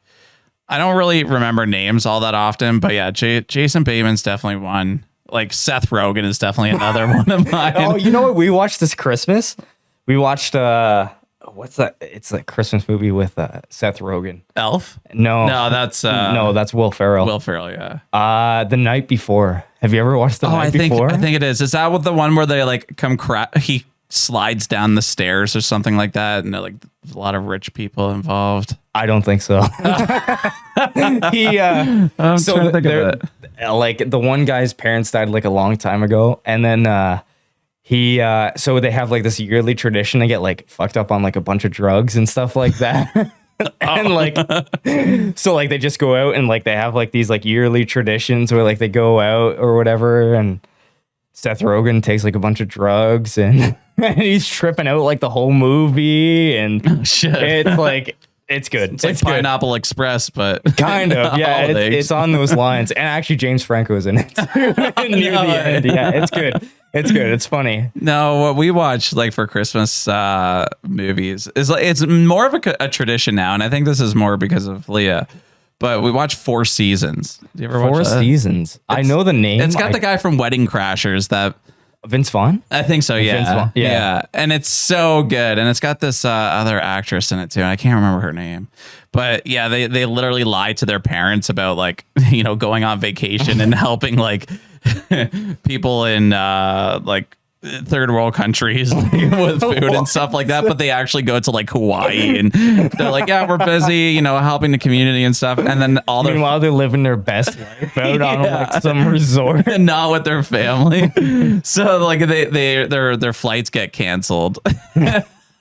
I don't really remember names all that often, but yeah, Jason Bateman's definitely one. Like Seth Rogen is definitely another one of mine. Oh, you know what we watched this Christmas? We watched what's that? It's that Christmas movie with Seth Rogen. Elf? No, that's that's Will Ferrell. Will Ferrell, yeah. The Night Before. Have you ever watched The Night Before? I think it is. Is that what the one where they like he slides down the stairs or something like that, and like there's a lot of rich people involved? I don't think so. I'm trying to think of it. Like the one guy's parents died like a long time ago, and then so they have like this yearly tradition to get like fucked up on like a bunch of drugs and stuff like that. And like so like they just go out and like they have like these like yearly traditions where like they go out or whatever, and Seth Rogen takes like a bunch of drugs and he's tripping out like the whole movie, and Shit. it's like it's good. It's like good. Pineapple Express, but Kind of, yeah. holidays. It's on those lines, and actually James Franco's in it near the end. Yeah, it's good. It's good. It's funny. No, what we watch like for Christmas movies is like it's more of a tradition now, and I think this is more because of Leah. But we watch Four Seasons. Do you ever watch Four that? Seasons. I know the name. It's got the guy from Wedding Crashers that. Vince Vaughn. I think so, yeah. Vince Vaughn, yeah. And it's so good. And it's got this other actress in it too. I can't remember her name. But yeah, they literally lie to their parents about like, going on vacation and helping like people in like third world countries with food and stuff like that, but they actually go to like Hawaii and they're like, yeah, we're busy, helping the community and stuff. And then meanwhile they're living their best life out on like some resort and not with their family. So like their flights get canceled.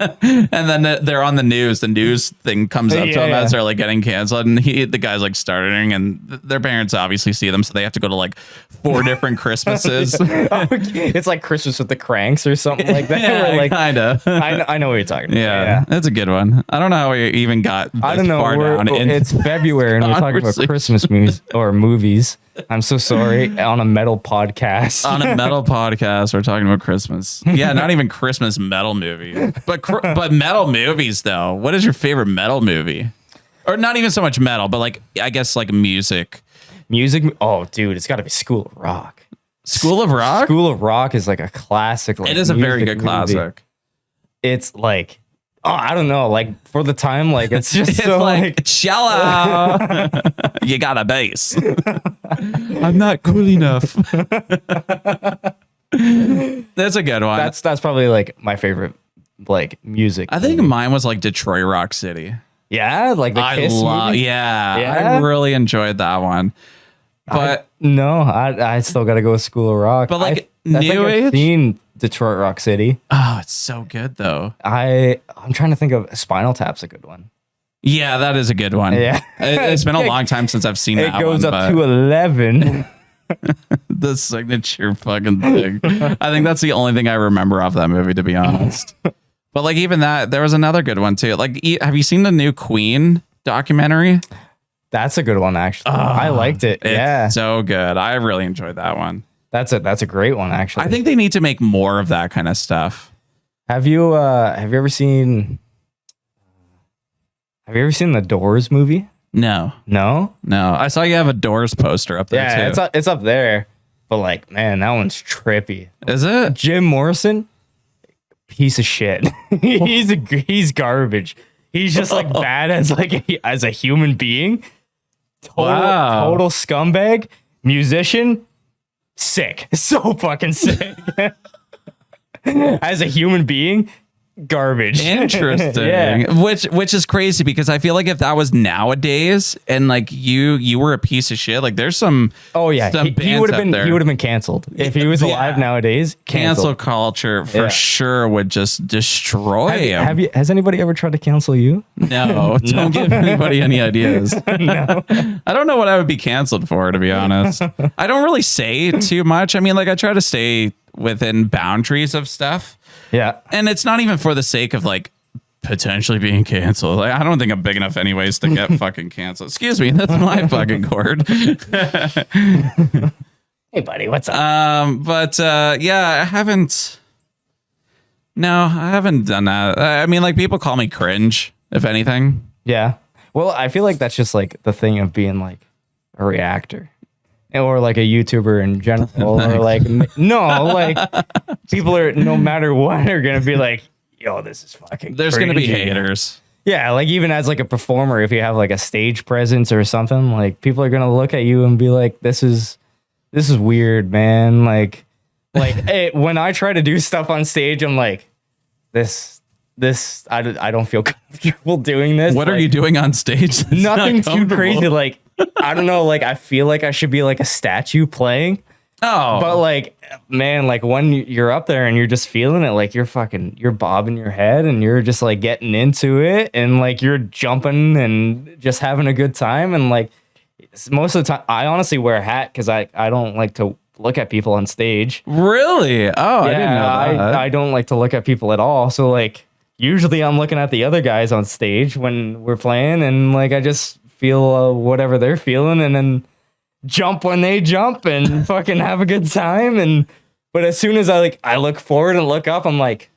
And then they're on the news. The news thing comes up to them as they're like getting canceled, and the guy's like starting, and their parents obviously see them, so they have to go to like 4 different Christmases. It's like Christmas with the Cranks or something like that. Yeah, like, kind of. I know what you're talking about. Yeah, that's a good one. I don't know how we even got this I don't know. far down. It's February and we're talking about Christmas movies or movies. I'm so sorry. On a metal podcast. On a metal podcast, we're talking about Christmas. Yeah, not even Christmas metal movie, but metal movies though. What is your favorite metal movie? Or not even so much metal, but like I guess like music. Music. Oh, dude, it's got to be School of Rock. School of Rock. School of Rock is like a classic. Like, it is a very good movie. classic. It's like. Oh, I don't know. Like for the time, like it's just It's so like cello. You got a bass. I'm not cool enough. That's a good one. That's probably like my favorite like music. I think mine was like Detroit Rock City. Yeah, like the Kiss movie? Yeah, Yeah? I really enjoyed that one. But I still got to go with School of Rock. But, like, I think New I've Age? seen Detroit Rock City. oh, it's so good though. I'm trying to think of Spinal Tap's a good one. Yeah, that is a good one. Yeah. It's been a long time since I've seen It that goes one. up to 11. The signature fucking thing. I think that's the only thing I remember off that movie, to be honest. But like even that, there was another good one too. Like, have you seen the new Queen documentary? That's a good one, actually. I liked it. It's Yeah, so good. I really enjoyed that one. that's a great one, actually. I think they need to make more of that kind of stuff. Have you ever seen the Doors movie? No, No. I saw you have a Doors poster up there Yeah, too. it's up there. But like, man, that one's trippy. Is it? Jim Morrison, piece of shit. he's garbage. He's just like bad as as a human being. Total scumbag. Musician, sick. So fucking sick. As a human being, garbage. Interesting. Yeah. Which is crazy because I feel like if that was nowadays and like you were a piece of shit, like there's some Oh yeah, some he bands would have up been there. he would have been canceled if he was alive nowadays. Cancel Canceled. culture for Yeah. sure would just destroy him. Has anybody ever tried to cancel you? No, don't give anybody any ideas. No. I don't know what I would be canceled for, to be honest. I don't really say too much. I mean, like I try to stay within boundaries of stuff. Yeah. And it's not even for the sake of like potentially being canceled. Like, I don't think I'm big enough anyways to get fucking canceled. Excuse me, that's my fucking cord. Hey buddy, what's up? Yeah, I haven't done that. I mean, like people call me cringe, if anything. Yeah. Well, I feel like that's just like the thing of being like a reactor or like a YouTuber in general or like, no, like people are, no matter what, are going to be like, yo, this is fucking There's going to be crazy. haters. Yeah. Like even as like a performer, if you have like a stage presence or something, like people are going to look at you and be like, this is weird, man. Like hey, when I try to do stuff on stage, I'm like, I don't feel comfortable doing this. What are Like, you doing on stage? that's nothing not too comfortable? crazy. Like, I don't know. Like, I feel like I should be like a statue playing. Oh, But like, man, like when you're up there and you're just feeling it, like you're bobbing your head and you're just like getting into it and like you're jumping and just having a good time. And like most of the time, I honestly wear a hat because I don't like to look at people on stage. really? Oh, I didn't know that. I don't like to look at people at all. So like usually I'm looking at the other guys on stage when we're playing and like I just feel whatever they're feeling and then jump when they jump and fucking have a good time. But as soon as I look forward and look up, I'm like,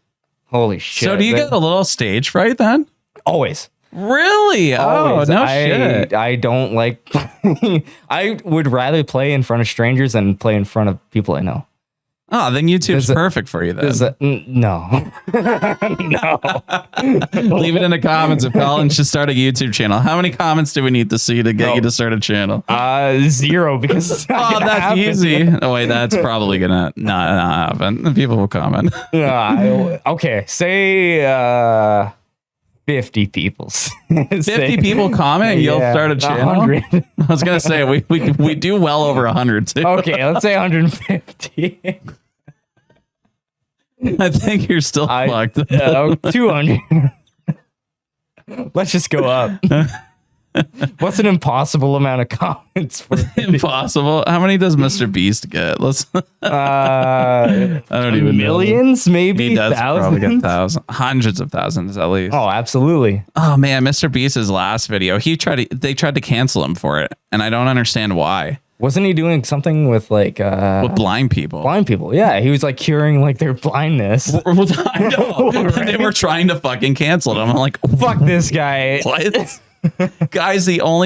holy shit. So do you get a little stage fright then? Always. Really? Always. Oh, no shit. I don't like I would rather play in front of strangers than play in front of people I know. Oh, then YouTube's Is it- perfect for you then. No. No. Leave it in the comments if Colin should start a YouTube channel. How many comments do we need to see to get you to start a channel? 0 because it's not Oh, gonna that's happen. easy. Oh, wait, that's probably gonna not happen. People will comment. Okay, say 50 people. 50 people comment, you'll start a channel. 100. I was gonna say we do well over 100 too. Okay, let's say 150. I think you're still fucked. 200. Let's just go up. What's an impossible amount of comments for Impossible. How many does Mr. Beast get? I don't even know. millions, maybe He does probably get thousands? thousands, hundreds of thousands at least. Oh, absolutely. Oh man, Mr. Beast's last video, they tried to cancel him for it, and I don't understand why. Wasn't he doing something with like With blind people. blind people? Yeah, he was like curing like their blindness. I know. They were trying to fucking cancel him. I'm like, Fuck this guy. what? Guys, well,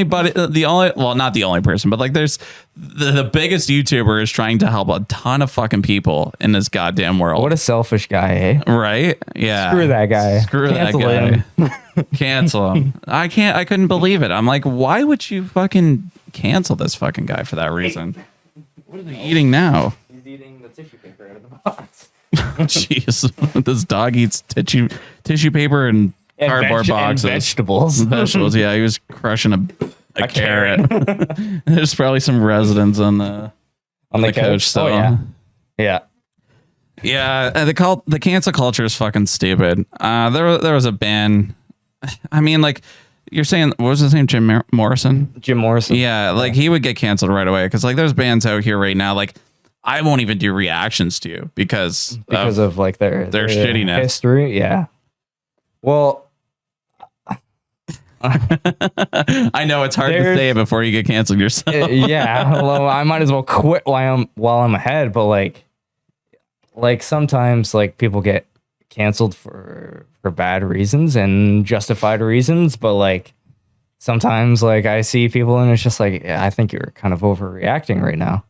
not the only person, but like there's the biggest YouTuber is trying to help a ton of fucking people in this goddamn world. What a selfish guy, eh? Right? Yeah. Screw that guy. Screw Cancel that guy. him. Cancel him. I couldn't believe it. I'm like, why would you fucking cancel this fucking guy for that reason? What is he eating now? He's eating the tissue paper out of the box. Jeez. This dog eats tissue paper and cardboard boxes, vegetables. vegetables. Yeah, he was crushing a carrot. There's probably some residents on the couch. So yeah. The cancel culture is fucking stupid. There was a band. I mean, like you're saying, what was his name? Jim Morrison. Yeah, like he would get canceled right away because like there's bands out here right now. Like I won't even do reactions to you because of like their shittiness history. Yeah. Well. I know it's hard to say before you get canceled yourself. Yeah, well, I might as well quit while I'm ahead. But like sometimes like people get canceled for bad reasons and justified reasons. But like sometimes like I see people and it's just like, yeah, I think you're kind of overreacting right now.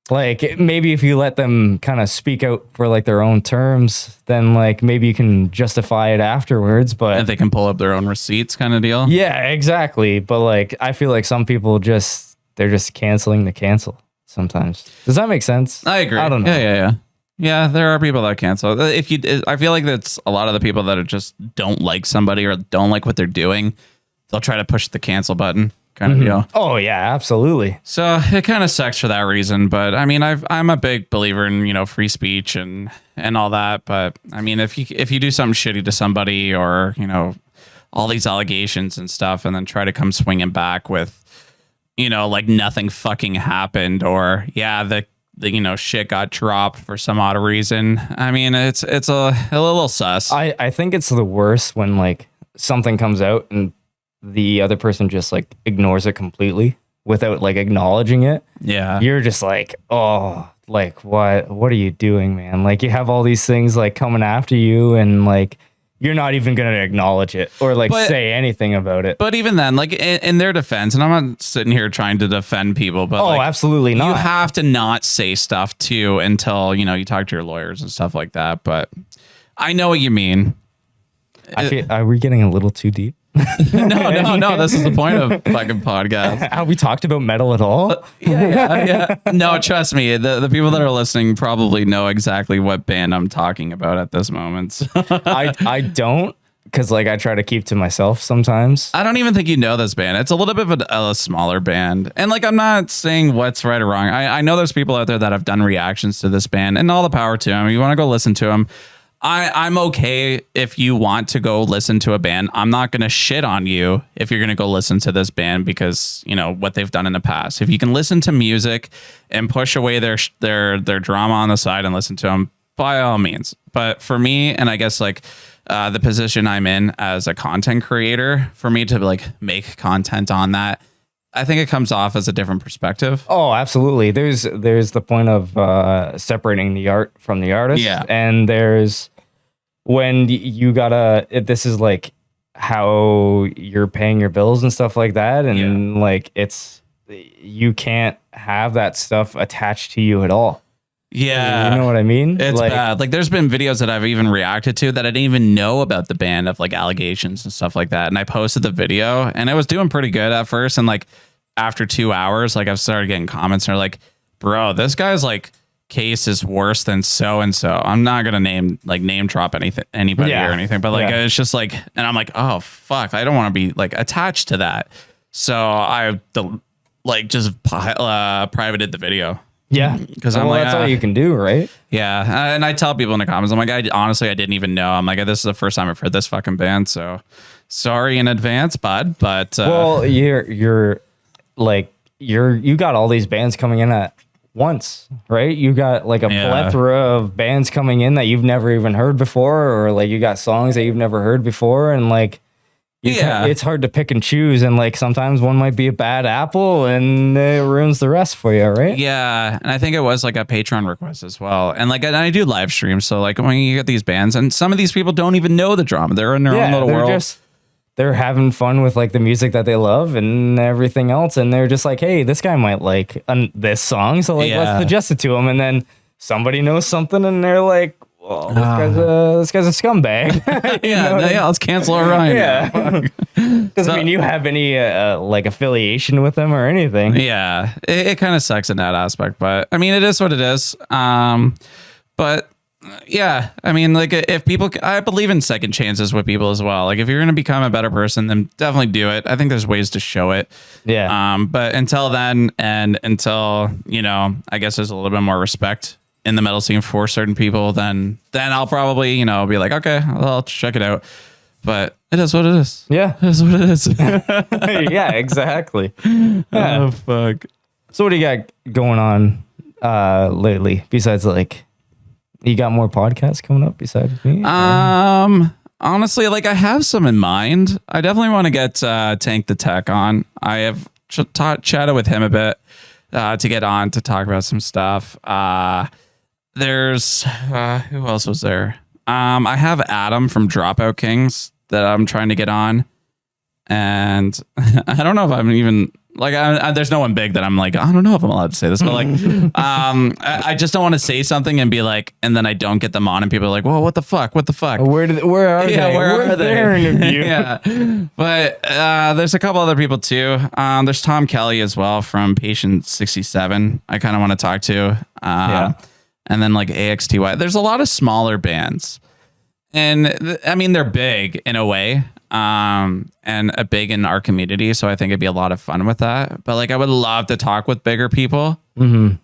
Like maybe if you let them kind of speak out for like their own terms, then like maybe you can justify it afterwards. But and they can pull up their own receipts, kind of deal. Yeah, exactly. But like I feel like some people they're just canceling the cancel sometimes. Does that make sense? I agree. I don't know. Yeah, there are people that cancel. I feel like that's a lot of the people that are just don't like somebody or don't like what they're doing. They'll try to push the cancel button. Kind of deal. Oh yeah, absolutely. So it kind of sucks for that reason, but I mean, I'm a big believer in free speech and all that. But I mean, if you do something shitty to somebody or all these allegations and stuff, and then try to come swinging back with like nothing fucking happened or the shit got dropped for some odd reason. I mean, it's a little sus. I think it's the worst when like something comes out and the other person just like ignores it completely without like acknowledging it. Yeah. You're just like, oh, like what are you doing, man? Like you have all these things like coming after you and like you're not even going to acknowledge it or like say anything about it. But even then, like in their defense, and I'm not sitting here trying to defend people, but absolutely not. You have to not say stuff too until, you talk to your lawyers and stuff like that. But I know what you mean. Are we getting a little too deep? No. This is the point of fucking podcast. Have we talked about metal at all? Yeah. No, trust me. The people that are listening probably know exactly what band I'm talking about at this moment. So. I don't, because like I try to keep to myself sometimes. I don't even think you know this band. It's a little bit of a smaller band, and like I'm not saying what's right or wrong. I know there's people out there that have done reactions to this band, and all the power to them. You want to go listen to them. I'm okay if you want to go listen to a band. I'm not going to shit on you if you're going to go listen to this band because, what they've done in the past. If you can listen to music and push away their drama on the side and listen to them, by all means. But for me, and I guess like the position I'm in as a content creator, for me to like make content on that, I think it comes off as a different perspective. Oh, absolutely. There's the point of separating the art from the artist. Yeah. And there's when you gotta, this is like how you're paying your bills and stuff like that. And like you can't have that stuff attached to you at all. Yeah. You know what I mean? It's like, bad. Like there's been videos that I've even reacted to that I didn't even know about the band of like allegations and stuff like that. And I posted the video and it was doing pretty good at first. And like after 2 hours, like I've started getting comments and they're like, bro, this guy's like case is worse than so-and-so. I'm not going to name drop anybody or anything, but like, it's just like, and I'm like, oh fuck, I don't want to be like attached to that. So I just privated the video. Yeah, because I'm like, that's all you can do, right? Yeah, and I tell people in the comments, I'm like, honestly, I didn't even know. I'm like, this is the first time I've heard this fucking band, so sorry in advance, bud. But well, you got all these bands coming in at once, right? You got like a plethora of bands coming in that you've never even heard before, or like you got songs that you've never heard before, and like. It's hard to pick and choose, and like sometimes one might be a bad apple and it ruins the rest for you, right? Yeah, and I think it was like a Patreon request as well, and like I do live streams, so like when you get these bands, and some of these people don't even know the drama; they're in their own little world. They're having fun with like the music that they love and everything else, and they're just like, hey, this guy might like this song, so like let's suggest it to him, and then somebody knows something, and they're like. Well, this guy's a scumbag. Let's cancel Ohrion. Yeah, doesn't mean you have any like affiliation with them or anything. Yeah, it kind of sucks in that aspect, but I mean, it is what it is. But Yeah, I mean, like if people, I believe in second chances with people as well. Like if you're going to become a better person, then definitely do it. I think there's ways to show it. Yeah. But until then, and until, you know, I guess there's a little bit more respect in the metal scene for certain people, then I'll probably, you know, be like, okay, well, I'll check it out. But it is what it is. Yeah. It is what it is. Yeah, exactly. Oh, Yeah. fuck. So what do you got going on lately besides like you got more podcasts coming up besides me? Honestly, like I have some in mind. I definitely want to get Tank the Tech on. I have chatted with him a bit to get on to talk about some stuff. There's who else was there? I have Adam from Dropout Kings that I'm trying to get on, and I don't know if I'm even like there's no one big that I'm like, I don't know if I'm allowed to say this, but like I just don't want to say something and be like, and then I don't get them on and people are like, well, what the fuck? Where are they? Where are they? Their interview. Yeah. But there's a couple other people too. There's Tom Kelly as well from Patient 67. I kind of want to talk to. Yeah. And then like AXTY. There's a lot of smaller bands. And I mean, they're big in a way. And a big in our community, so I think it'd be a lot of fun with that. But like, I would love to talk with bigger people. Mm-hmm.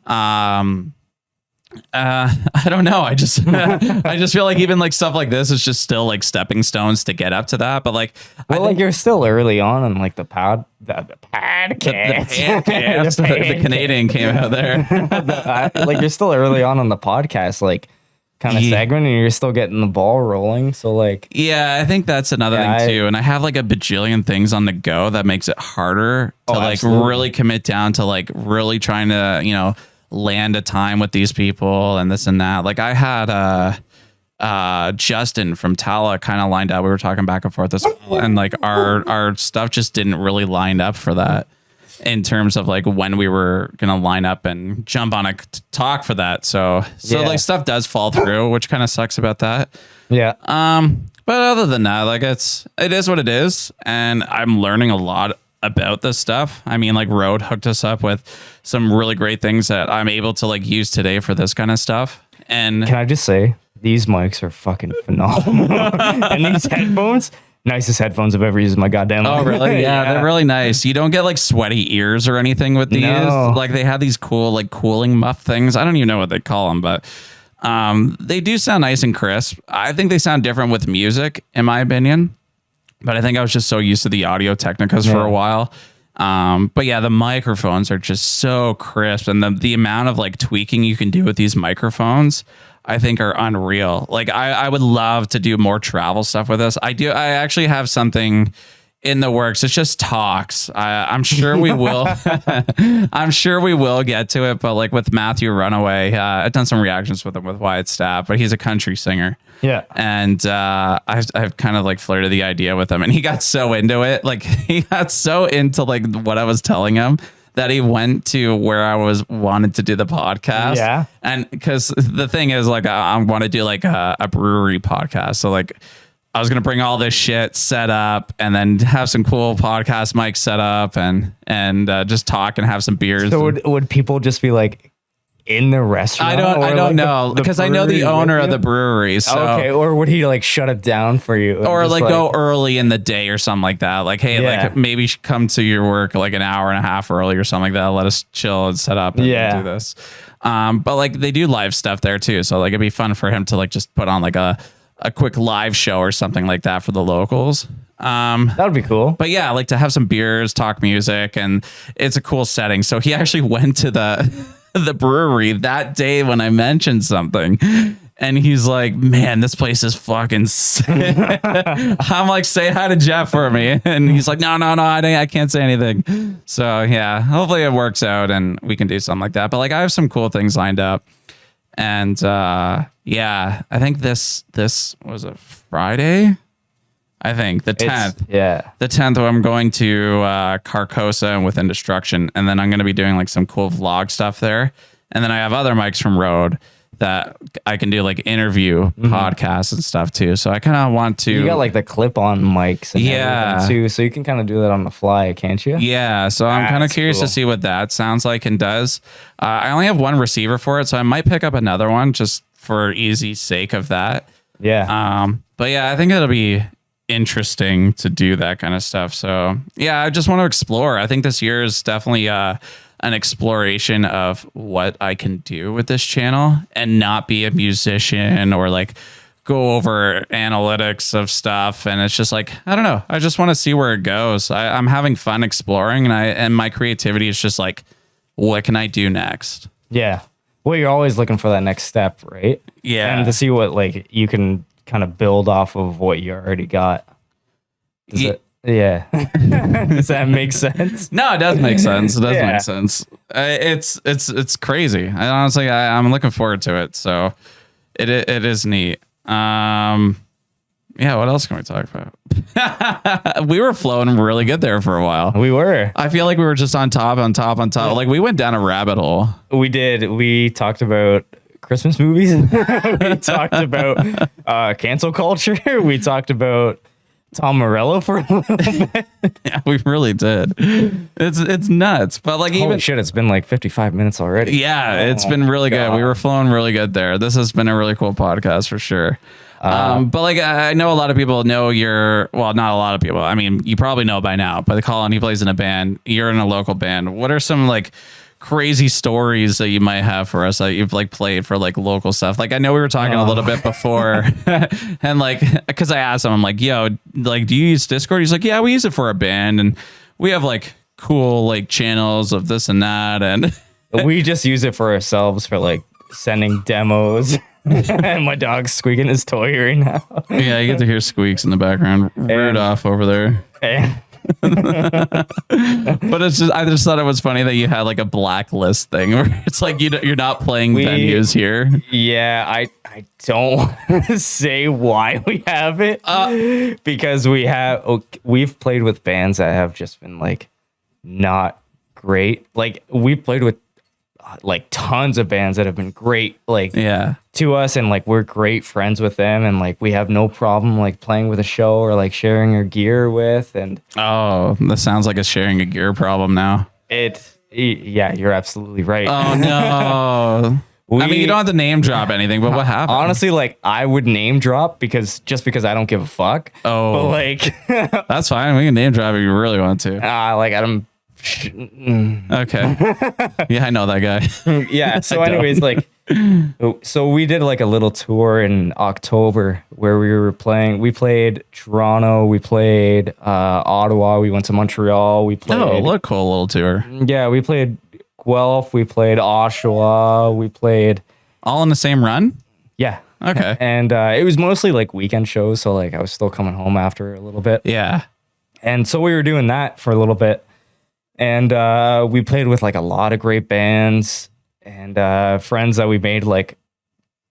I don't know. I just feel like even like stuff like this is just still like stepping stones to get up to that. But like, well, like you're still early on in like the podcast. The Canadian came out there. Like you're still early on the podcast, like kind of segment, and you're still getting the ball rolling. So like, yeah, I think that's another thing too. And I have like a bajillion things on the go that makes it harder to like really commit down to like really trying to, you know, land a time with these people and this and that. Like I had Justin from Tala kind of lined up. We were talking back and forth and like our stuff just didn't really line up for that in terms of like when we were gonna line up and jump on a talk for that. So like stuff does fall through, which kind of sucks about that. Yeah. But other than that, like it is what it is, and I'm learning a lot about this stuff. I mean, like Rode hooked us up with some really great things that I'm able to like use today for this kind of stuff. And can I just say, these mics are fucking phenomenal. And these headphones, nicest headphones I've ever used in my goddamn life. Oh, really? Yeah, they're really nice. You don't get like sweaty ears or anything with these. No. Like they have these cool like cooling muff things. I don't even know what they call them, but they do sound nice and crisp. I think they sound different with music, in my opinion. But I think I was just so used to the Audio Technicas for a while. But yeah, the microphones are just so crisp, and the amount of like tweaking you can do with these microphones, I think are unreal. Like I would love to do more travel stuff with this. I actually have something in the works. It's just talks. I'm sure we will. I'm sure we will get to it. But like with Matthew Runaway, I've done some reactions with him with Wyatt Staff, but he's a country singer. Yeah. And I've kind of like flirted the idea with him, and he got so into it. Like he got so into like what I was telling him that he went to where I wanted to do the podcast. Yeah. And because the thing is like, I want to do like a brewery podcast. So like I was going to bring all this shit set up and then have some cool podcast mics set up and just talk and have some beers. So would people just be like in the restaurant? I don't know, because I know the owner of the brewery. So. Okay. Or would he like shut it down for you? Or like go early in the day or something like that. Like, hey, like maybe come to your work like an hour and a half early or something like that. Let us chill and set up and do this. But like they do live stuff there too. So like it'd be fun for him to like just put on like a quick live show or something like that for the locals. That would be cool. But yeah, like to have some beers, talk music, and it's a cool setting. So he actually went to the brewery that day when I mentioned something, and he's like, man, this place is fucking sick. I'm like, say hi to Jeff for me. And he's like, no, I can't say anything. So yeah, hopefully it works out and we can do something like that. But like I have some cool things lined up. And yeah, I think this was a Friday. I think the 10th. The 10th, I'm going to Carcosa and Within Destruction, and then I'm going to be doing like some cool vlog stuff there. And then I have other mics from Rode that I can do like interview podcasts and stuff too. So I kind of want to. You got like the clip-on mics and everything too, so you can kind of do that on the fly, can't you? Yeah. So I'm kind of curious to see what that sounds like and does. I only have one receiver for it, so I might pick up another one just for easy sake of that. Yeah. But yeah, I think it'll be interesting to do that kind of stuff. So yeah, I just want to explore. I think this year is definitely an exploration of what I can do with this channel and not be a musician or like go over analytics of stuff. And it's just like, I don't know. I just want to see where it goes. I'm having fun exploring, and my creativity is just like, what can I do next? Yeah. Well, you're always looking for that next step, right? Yeah. And to see what like you can kind of build off of what you already got. Yeah. Does that make sense? No, it does make sense. It does Yeah. make sense. It's crazy. I'm looking forward to it. So it is neat. Yeah, what else can we talk about? We were flowing really good there for a while. We were. I feel like we were just on top. Like we went down a rabbit hole. We did. We talked about Christmas movies. We talked about cancel culture. We talked about Tom Morello for a little bit. Yeah, we really did. It's nuts. But like Holy even shit, it's been like 55 minutes already. yeah, it's been really good. We were flowing really good there. This has been a really cool podcast for sure. But like I know a lot of people know well, not a lot of people. I mean, you probably know by now, but Colin, he plays in a band. You're in a local band. What are some like crazy stories that you might have for us that you've like played for like local stuff? Like I know we were talking a little bit before and like, cause I asked him, I'm like, yo, like, do you use Discord? He's like, yeah, we use it for a band and we have like cool like channels of this and that. And we just use it for ourselves for like sending demos. And my dog's squeaking his toy right now. Yeah, you get to hear squeaks in the background. Rudolph over there. But it's just, I just thought it was funny that you had like a blacklist thing where it's like you're not playing venues here. Yeah, I don't want to say why we have it because we've played with bands that have just been like not great. Like we've played with like tons of bands that have been great like to us, and like we're great friends with them, and like we have no problem like playing with a show or like sharing our gear with. And oh, that sounds like a sharing a gear problem now. Yeah, you're absolutely right. Oh no. I mean, you don't have to name drop anything, but what happened? Honestly, like I would name drop because I don't give a fuck. Oh, but like that's fine. We can name drop if you really want to. Like I'm okay. Yeah, I know that guy. Yeah. So anyways, like, so we did like a little tour in October where we played Toronto, we played Ottawa, we went to Montreal, we played. Oh, what a cool little tour. Yeah, we played Guelph, we played Oshawa, we played. All in the same run? Yeah. Okay. And it was mostly like weekend shows, so like I was still coming home after a little bit. Yeah. And so we were doing that for a little bit. And we played with like a lot of great bands and friends that we made like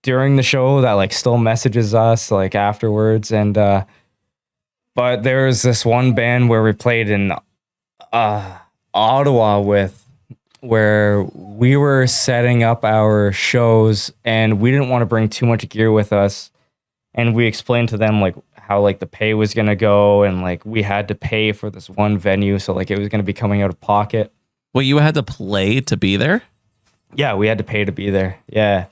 during the show that like still messages us like afterwards. And but there was this one band where we played in Ottawa where we were setting up our shows and we didn't want to bring too much gear with us. And we explained to them like how like the pay was going to go, and like we had to pay for this one venue. So like it was going to be coming out of pocket. Well, you had to play to be there? Yeah, we had to pay to be there. Yeah.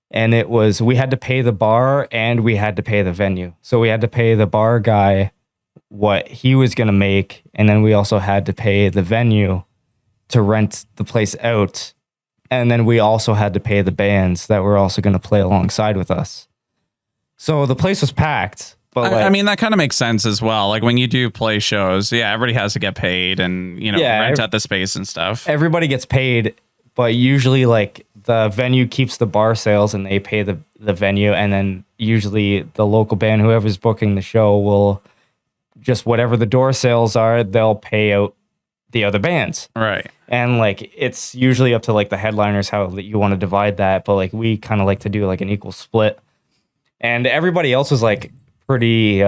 And we had to pay the bar and we had to pay the venue. So we had to pay the bar guy what he was going to make. And then we also had to pay the venue to rent the place out. And then we also had to pay the bands that were also going to play alongside with us. So the place was packed. But I mean, that kind of makes sense as well. Like when you do play shows, yeah, everybody has to get paid and, rent out the space and stuff. Everybody gets paid, but usually like the venue keeps the bar sales and they pay the venue. And then usually the local band, whoever's booking the show, will just whatever the door sales are, they'll pay out the other bands. Right. And like it's usually up to like the headliners how you want to divide that. But like we kind of like to do like an equal split. And everybody else was like pretty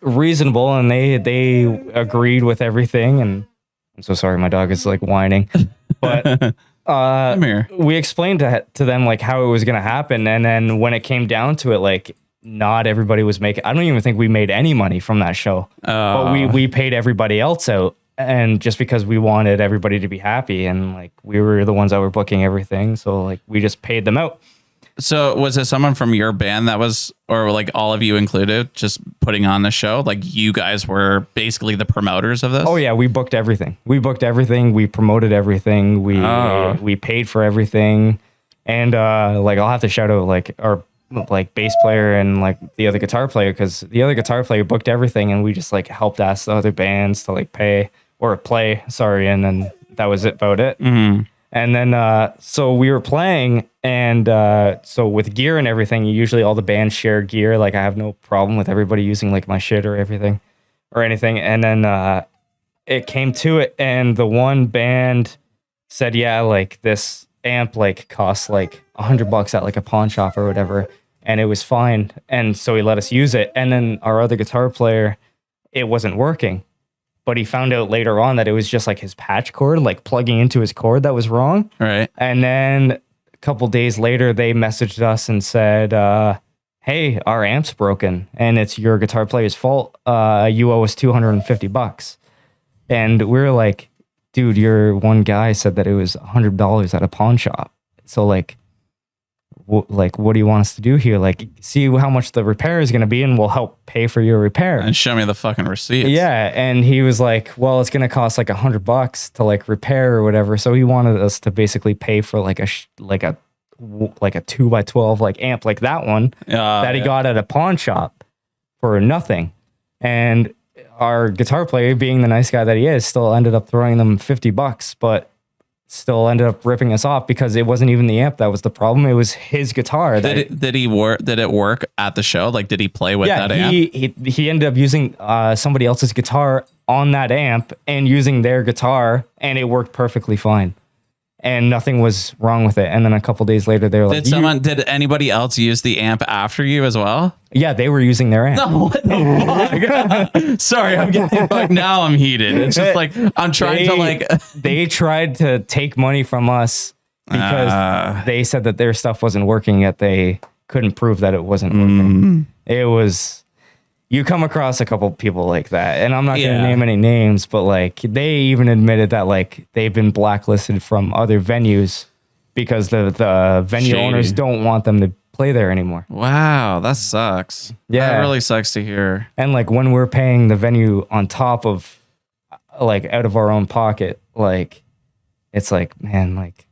reasonable, and they agreed with everything. And I'm so sorry, my dog is like whining, but come here. We explained to them like how it was gonna happen, and then when it came down to it, like not everybody was making. I don't even think we made any money from that show, but we paid everybody else out. and just because we wanted everybody to be happy, and like we were the ones that were booking everything, so like we just paid them out. So was it someone from your band that was, or like all of you included, just putting on the show? Like you guys were basically the promoters of this? Oh yeah, we booked everything. We promoted everything. We paid for everything. And like I'll have to shout out like our like bass player and like the other guitar player, because the other guitar player booked everything, and we just like helped ask the other bands to like pay or play. Sorry, and then that was about it. Mm-hmm. And then so we were playing, and so with gear and everything, usually all the bands share gear. Like I have no problem with everybody using like my shit or everything or anything. And then it came to it, and the one band said, yeah, like this amp like costs like $100 at like a pawn shop or whatever, and it was fine. And so he let us use it. And then our other guitar player, it wasn't working. But he found out later on that it was just like his patch cord, like plugging into his cord, that was wrong. Right. And then a couple days later, they messaged us and said, hey, our amp's broken and it's your guitar player's fault. You owe us $250. And we were like, dude, your one guy said that it was $100 at a pawn shop. So like, what do you want us to do here? Like, see how much the repair is going to be, and we'll help pay for your repair. And show me the fucking receipts. Yeah. And he was like, well, it's going to cost like $100 to like repair or whatever. So he wanted us to basically pay for like a 2x12 like amp, like that one that he got at a pawn shop for nothing. And our guitar player, being the nice guy that he is, still ended up throwing them $50, but still ended up ripping us off because it wasn't even the amp that was the problem. It was his guitar. Did it work at the show? Like, did he play with that amp? He ended up using somebody else's guitar on that amp and using their guitar, and it worked perfectly fine. And nothing was wrong with it. And then a couple days later, they were like, did anybody else use the amp after you as well? Yeah, they were using their amp. No, what the fuck? Sorry, I'm getting fucked. Now I'm heated. It's just like, I'm trying to like. They tried to take money from us because they said that their stuff wasn't working, yet they couldn't prove that it wasn't working. It was, you come across a couple people like that, and I'm not going to name any names, but like they even admitted that like they've been blacklisted from other venues because the venue owners don't want them to play there anymore. Wow, that sucks. Yeah, that really sucks to hear. And like when we're paying the venue on top of like out of our own pocket, like it's like, man, like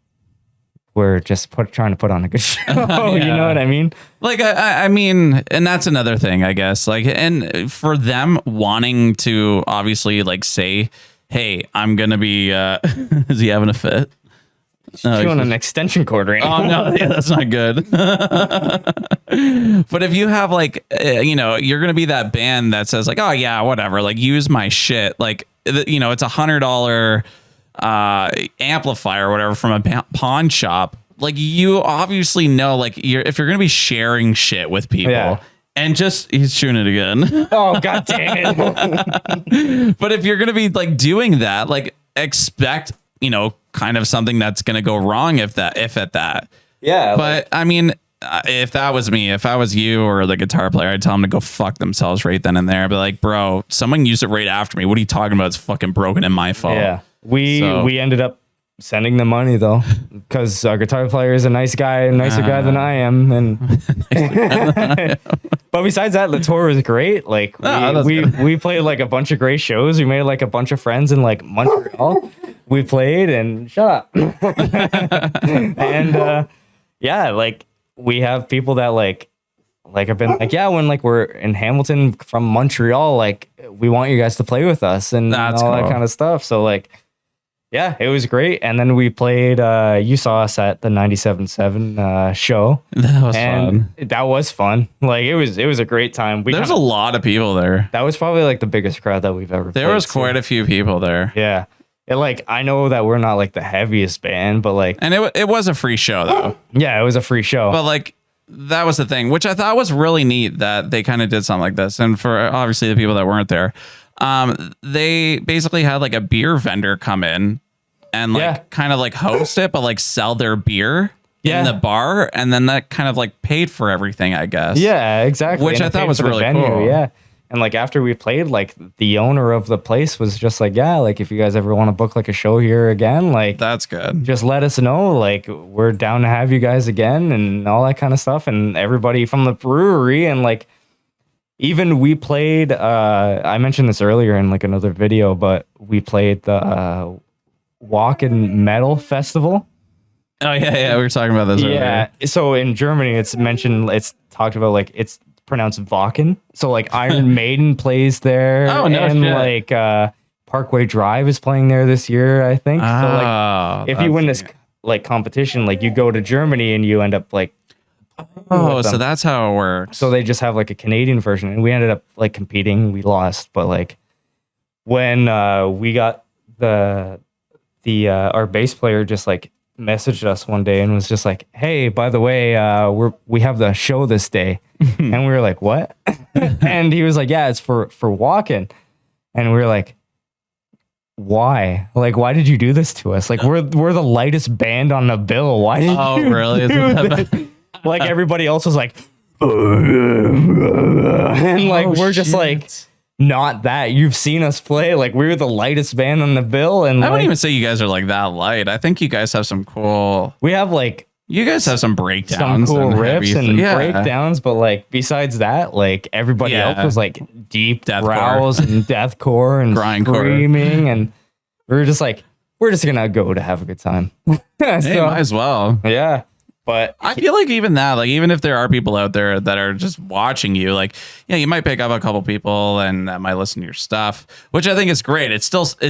we're just trying to put on a good show. You know what I mean? Like, I mean, and that's another thing, I guess. Like, and for them wanting to obviously like say, hey, I'm going to be, is he having a fit? Chewing an extension cord right now. Oh, no, yeah, that's not good. But if you have like, you know, you're going to be that band that says like, oh, yeah, whatever, like use my shit. Like, you know, it's $100 amplifier or whatever from a pawn shop. Like, you obviously know, like, if you're gonna be sharing shit with people, and just he's shooting it again. Oh, god damn it. But if you're gonna be like doing that, like, expect, you know, kind of something that's gonna go wrong if at that. Yeah. But I mean, if that was me, if I was you or the guitar player, I'd tell them to go fuck themselves right then and there. I'd be like, bro, someone used it right after me. What are you talking about? It's fucking broken in my fault. Yeah. We ended up sending the money though, because our guitar player is a nice guy, a nicer guy than I am. And but besides that, the tour was great. Like we played like a bunch of great shows. We made like a bunch of friends in like Montreal. We played and shut up. And yeah, like we have people that like have been like, yeah, when like we're in Hamilton from Montreal, like we want you guys to play with us and all cool. That kind of stuff. So like, yeah, it was great. And then we played, you saw us at the 97.7 show. That was fun. That was fun. Like it was a great time. There's a lot of people there. That was probably like the biggest crowd that we've ever played. There was quite a few people there. Yeah. Like, I know that we're not like the heaviest band, but like, and it was a free show though. Yeah, it was a free show. But like, that was the thing, which I thought was really neat that they kind of did something like this. And for obviously the people that weren't there, they basically had like a beer vendor come in and like kind of like host it, but like sell their beer in the bar. And then that kind of like paid for everything, I guess. Yeah, exactly. Which I thought was really cool. Yeah. And like after we played, like the owner of the place was just like, yeah, like if you guys ever want to book like a show here again, like That's good. just let us know. Like we're down to have you guys again and all that kind of stuff. And everybody from the brewery and like even we played, I mentioned this earlier in like another video, but we played the Walking Metal Festival. Oh yeah, we were talking about this earlier. Yeah. So in Germany, it's mentioned, it's talked about like it's pronounced Wacken. So like Iron Maiden plays there. Oh, no and shit. like Parkway Drive is playing there this year, I think. So like if you win this like competition, like you go to Germany and you end up like Oh, with so them. that's how it works. So they just have like a Canadian version, and we ended up like competing. We lost, but like when we got the our bass player just like messaged us one day and was just like, "Hey, by the way, we have the show this day," and we were like, "What?" And he was like, "Yeah, it's for walking," and we were like, "Why? Like, why did you do this to us? Like, we're the lightest band on the bill. Why did you really? do this?" Like everybody else was like, and like we're just like, not that. You've seen us play. Like we're the lightest band on the bill, and I wouldn't like, even say you guys are like that light. I think you guys have some cool. we have like You guys have some some breakdowns, cool and riffs and yeah. breakdowns, but like besides that, like everybody Yeah. else was like deep Deathcore. growls and deathcore and Grindcore. screaming, and we were just like, we're just gonna go to have a good time. Hey, So, might as well. yeah, but I feel like even that, like even if there are people out there that are just watching you, like yeah, you might pick up a couple people and that might listen to your stuff, which I think is great. It's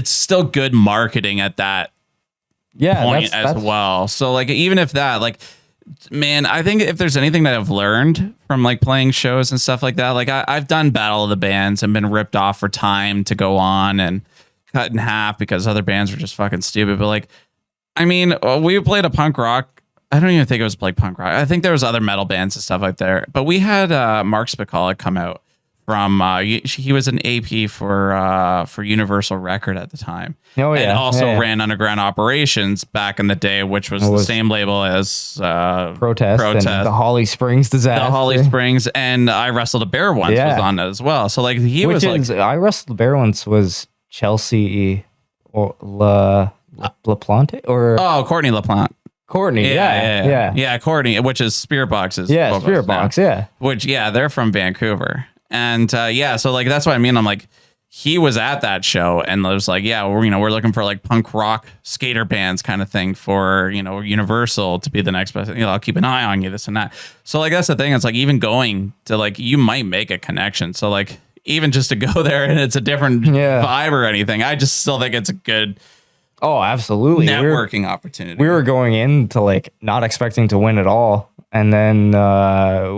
still good marketing at that yeah, point as well. So like even if that, like man, I think if there's anything that I've learned from like playing shows and stuff like that, like I've done Battle of the Bands and been ripped off for time to go on and cut in half because other bands were just fucking stupid. But like, I mean, we played a punk rock. I don't even think it was like punk rock. I think there was other metal bands and stuff like there. But we had Mark Spicolic come out from he was an AP for Universal Record at the time. Oh, yeah. And also Yeah. ran Underground Operations back in the day, which was the same label as Protest and the Holly Springs disaster. the Holly Springs, and I Wrestled a Bear once Yeah. was on it as well. So like he Which was is, like I Wrestled the Bear once was Chelsea or La Plante or Courtney LaPlante. Courtney. Yeah. Courtney, which is Spirit Box's Yeah, vocals Spirit now. Box. Yeah. Which they're from Vancouver, and so like that's what I mean. I'm like, he was at that show and was like, yeah, we're looking for like punk rock skater bands kind of thing for Universal to be the next best. I'll keep an eye on you, this and that. So like that's the thing. It's like even going to like you might make a connection. So like even just to go there and it's a different vibe or anything, I just still think it's a good Oh, absolutely. networking opportunity. We were going into like not expecting to win at all. And then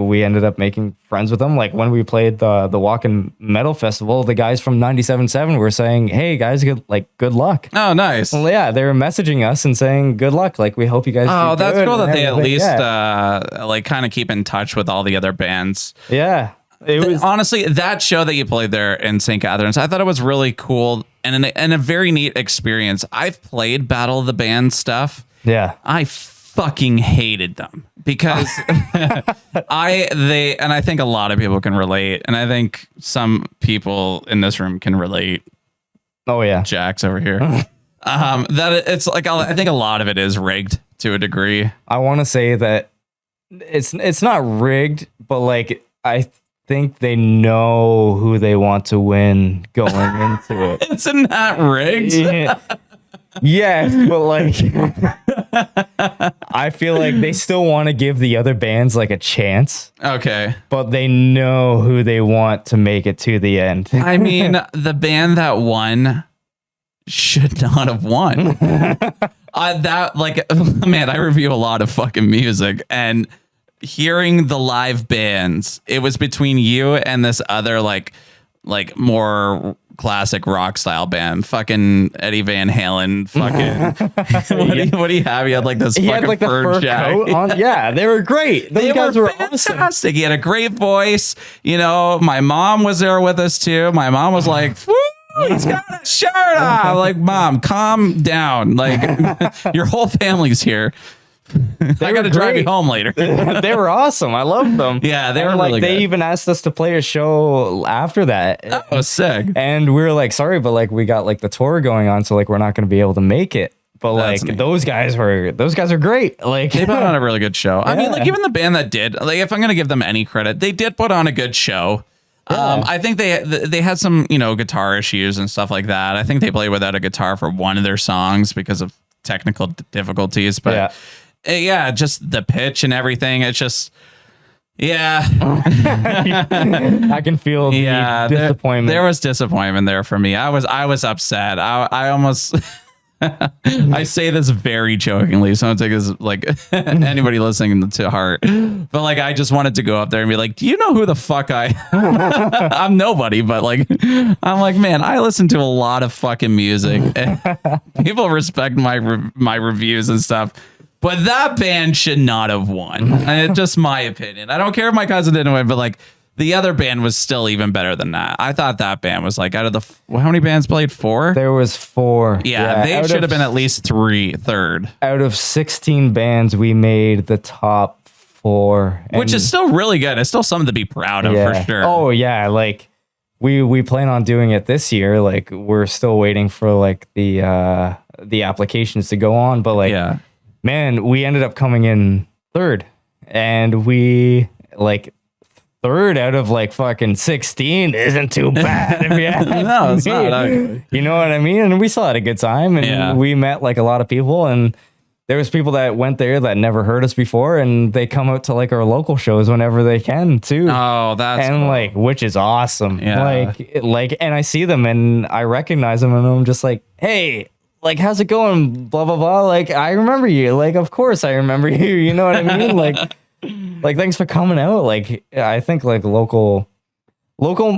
we ended up making friends with them. Like when we played the Walking Metal Festival, the guys from 97.7 were saying, "Hey guys, good luck." Oh, nice. Well, yeah, they were messaging us and saying good luck. Like we hope you guys. Oh, do that's good cool and that they at everything. least like kind of keep in touch with all the other bands. Yeah. It was Honestly, that show that you played there in St. Catharines, I thought it was really cool and a very neat experience. I've played Battle of the Band stuff. yeah. I fucking hated them because I think a lot of people can relate, and I think some people in this room can relate. Oh yeah. Jack's over here. That it's like I think a lot of it is rigged to a degree. I want to say that it's not rigged, but like I think they know who they want to win going into it. It's not rigged. Yeah. Yes, but like I feel like they still want to give the other bands like a chance, Okay. but they know who they want to make it to the end. I mean, the band that won should not have won. That like, man, I review a lot of fucking music, and hearing the live bands, it was between you and this other like more classic rock style band, fucking Eddie Van Halen. Fucking what do you have? He had like this. He fucking had like the fur jacket. coat on. Yeah, they were great. Those guys were awesome. fantastic. He had a great voice. My mom was there with us too. My mom was like, "Woo, he's got a shirt on." I'm like, Mom, calm down. Like your whole family's here. I got to drive you home later. They were awesome. I loved them. Yeah, they And, were like really they good. even asked us to play a show after that. That was sick. And we were like, sorry, but like we got like the tour going on, so like we're not going to be able to make it. But That's like neat. those guys are great. Like They put on a really good show. I mean, like Yeah. even the band that did, like if I'm going to give them any credit, they did put on a good show. I think they had some, guitar issues and stuff like that. I think they played without a guitar for one of their songs because of technical difficulties. But yeah, just the pitch and everything. It's just, yeah. I can feel the disappointment. There was disappointment there for me. I was upset. I almost. I say this very jokingly, so don't take this like anybody listening to heart. But like, I just wanted to go up there and be like, "Do you know who the fuck I?" I'm nobody, but like, I'm like, man, I listen to a lot of fucking music. And people respect my reviews and stuff. But that band should not have won. And it's just my opinion. I don't care if my cousin didn't win, but like. The other band was still even better than that. I thought that band was like out of the how many bands played? 4? There was 4. Yeah, they should have been at least third. Out of 16 bands, we made the top 4, Which is still really good. It's still something to be proud of for sure. Oh yeah, like we plan on doing it this year. Like we're still waiting for like the applications to go on, but like man, we ended up coming in 3rd, and we like. 3rd out of like fucking 16 isn't too bad. If you ask No, it's me. not. You know what I mean? And we still had a good time, and we met like a lot of people, and there was people that went there that never heard us before, and they come out to like our local shows whenever they can too. Oh, that's and cool. like, which is awesome. Yeah. Like, and I see them and I recognize them, and I'm just like, hey, like, how's it going? Blah blah blah. Like, I remember you. Like, of course I remember you. You know what I mean? Like, thanks for coming out. Like, I think like local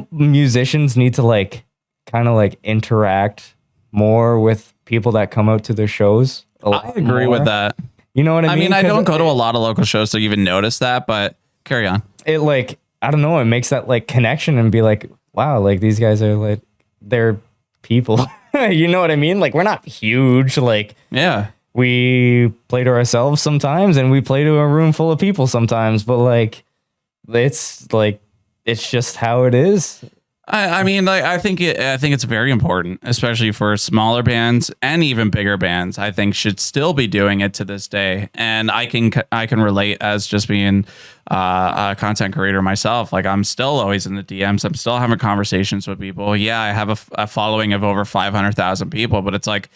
musicians need to like kind of like interact more with people that come out to their shows. I agree with that. You know what I mean? I mean, I don't go to a lot of local shows to even notice that, but carry on. It like, I don't know, it makes that like connection and be like, wow, like these guys are like, they're people. You know what I mean? Like, we're not huge. Like, Yeah. we play to ourselves sometimes, and we play to a room full of people sometimes, but like it's just how it is. I mean, like, I think it's very important, especially for smaller bands and even bigger bands. I think should still be doing it to this day, and I can relate as just being a content creator myself. Like, I'm still always in the DMs. I'm still having conversations with people. Yeah, I have a following of over 500,000 people, but it's like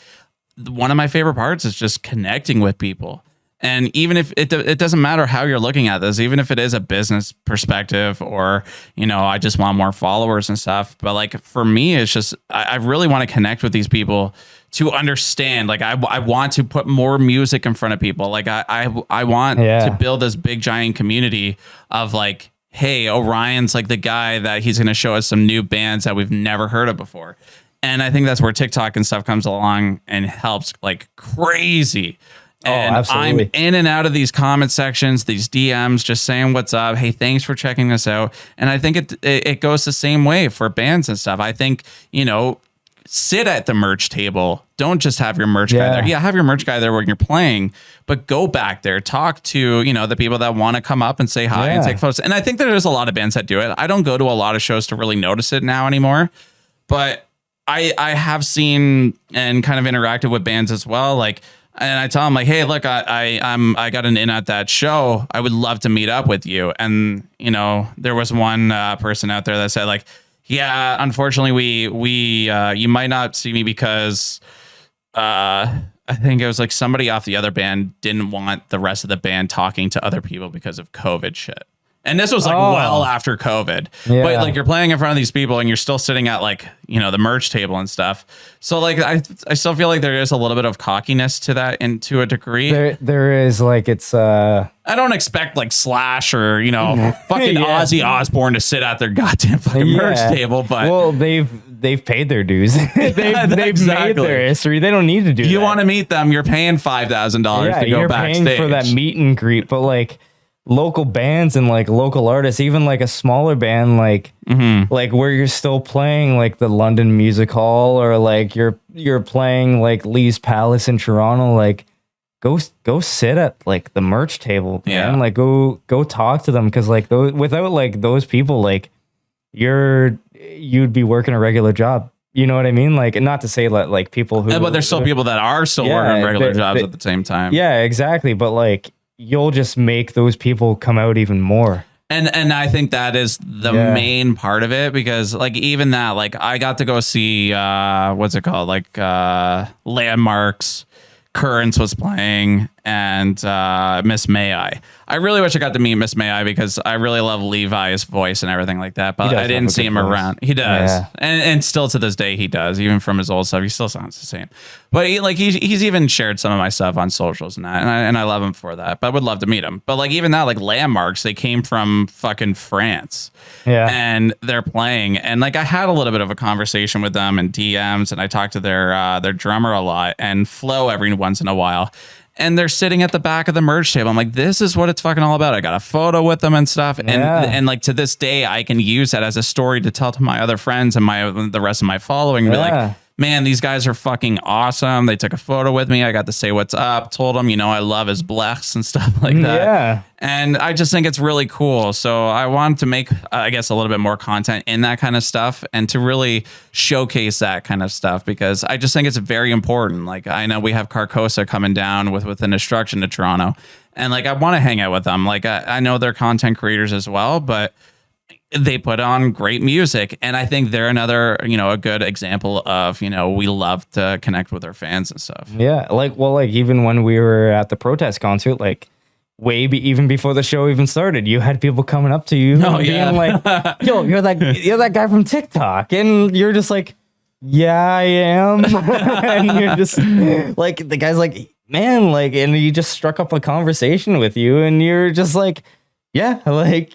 one of my favorite parts is just connecting with people. And even if it doesn't matter how you're looking at this, even if it is a business perspective or, I just want more followers and stuff. But like for me, it's just, I really want to connect with these people to understand. Like I want to put more music in front of people. Like I want to build this big giant community of like, hey, Orion's like the guy that he's going to show us some new bands that we've never heard of before. And I think that's where TikTok and stuff comes along and helps like crazy. And I'm in and out of these comment sections, these DMs, just saying what's up. Hey, thanks for checking us out. And I think it goes the same way for bands and stuff. I think, sit at the merch table. Don't just have your merch guy there. Yeah, have your merch guy there when you're playing, but go back there, talk to, the people that want to come up and say hi and take photos. And I think there's a lot of bands that do it. I don't go to a lot of shows to really notice it now anymore, but I have seen and kind of interacted with bands as well. Like, and I tell them like, hey, look, I got an in at that show. I would love to meet up with you. And, there was one person out there that said like, yeah, unfortunately we you might not see me because I think it was like somebody off the other band didn't want the rest of the band talking to other people because of COVID shit. And this was like well after COVID, but like you're playing in front of these people and you're still sitting at like, the merch table and stuff. So like, I still feel like there is a little bit of cockiness to that and to a degree. There is like, it's, I don't expect like Slash or, fucking Ozzy Osbourne to sit at their goddamn fucking merch table, but well, they've paid their dues. they've made their history. They don't need to do that. You want to meet them. You're paying $5,000 to go backstage. You're paying for that meet and greet, but like, local bands and like local artists, even like a smaller band, like like where you're still playing like the London Music Hall or like you're playing like Lee's Palace in Toronto, like go sit at like the merch table, man. Yeah. Like go talk to them, because like without like those people, like you'd be working a regular job. You know what I mean? Like, not to say that like people who, but there's still people that are still working regular jobs at the same time. Yeah, exactly. But like, you'll just make those people come out even more. And I think that is the main part of it, because like even that, like I got to go see what's it called, like Landmarks, Currents was playing, and Miss May I really wish I got to meet Miss May I, because I really love Levi's voice and everything like that, but I didn't see him around. He does. Yeah. And still to this day he does, even from his old stuff, he still sounds the same. But he's even shared some of my stuff on socials and that, and I love him for that. But I would love to meet him. But like even that, like Landmarks, they came from fucking France. Yeah. And they're playing, and like I had a little bit of a conversation with them in DMs, and I talked to their drummer a lot, and Flo every once in a while. And they're sitting at the back of the merch table. I'm like, this is what it's fucking all about. I got a photo with them and stuff. And like to this day, I can use that as a story to tell to my other friends and the rest of my following. Be like, man, these guys are fucking awesome. They took a photo with me. I got to say what's up. Told them, I love his bleghs and stuff like that. Yeah. And I just think it's really cool. So I wanted to make, I guess, a little bit more content in that kind of stuff, and to really showcase that kind of stuff, because I just think it's very important. Like, I know we have Carcosa coming down with an Destruction to Toronto, and like I want to hang out with them. Like I know they're content creators as well, but they put on great music, and I think they're another, a good example of, we love to connect with our fans and stuff. Yeah, like even when we were at the protest concert, like even before the show even started, you had people coming up to you being like, "Yo, you're that guy from TikTok," and you're just like, "Yeah, I am," and you're just like, the guy's like, "Man," like, and he just struck up a conversation with you, and you're just like, "Yeah, like."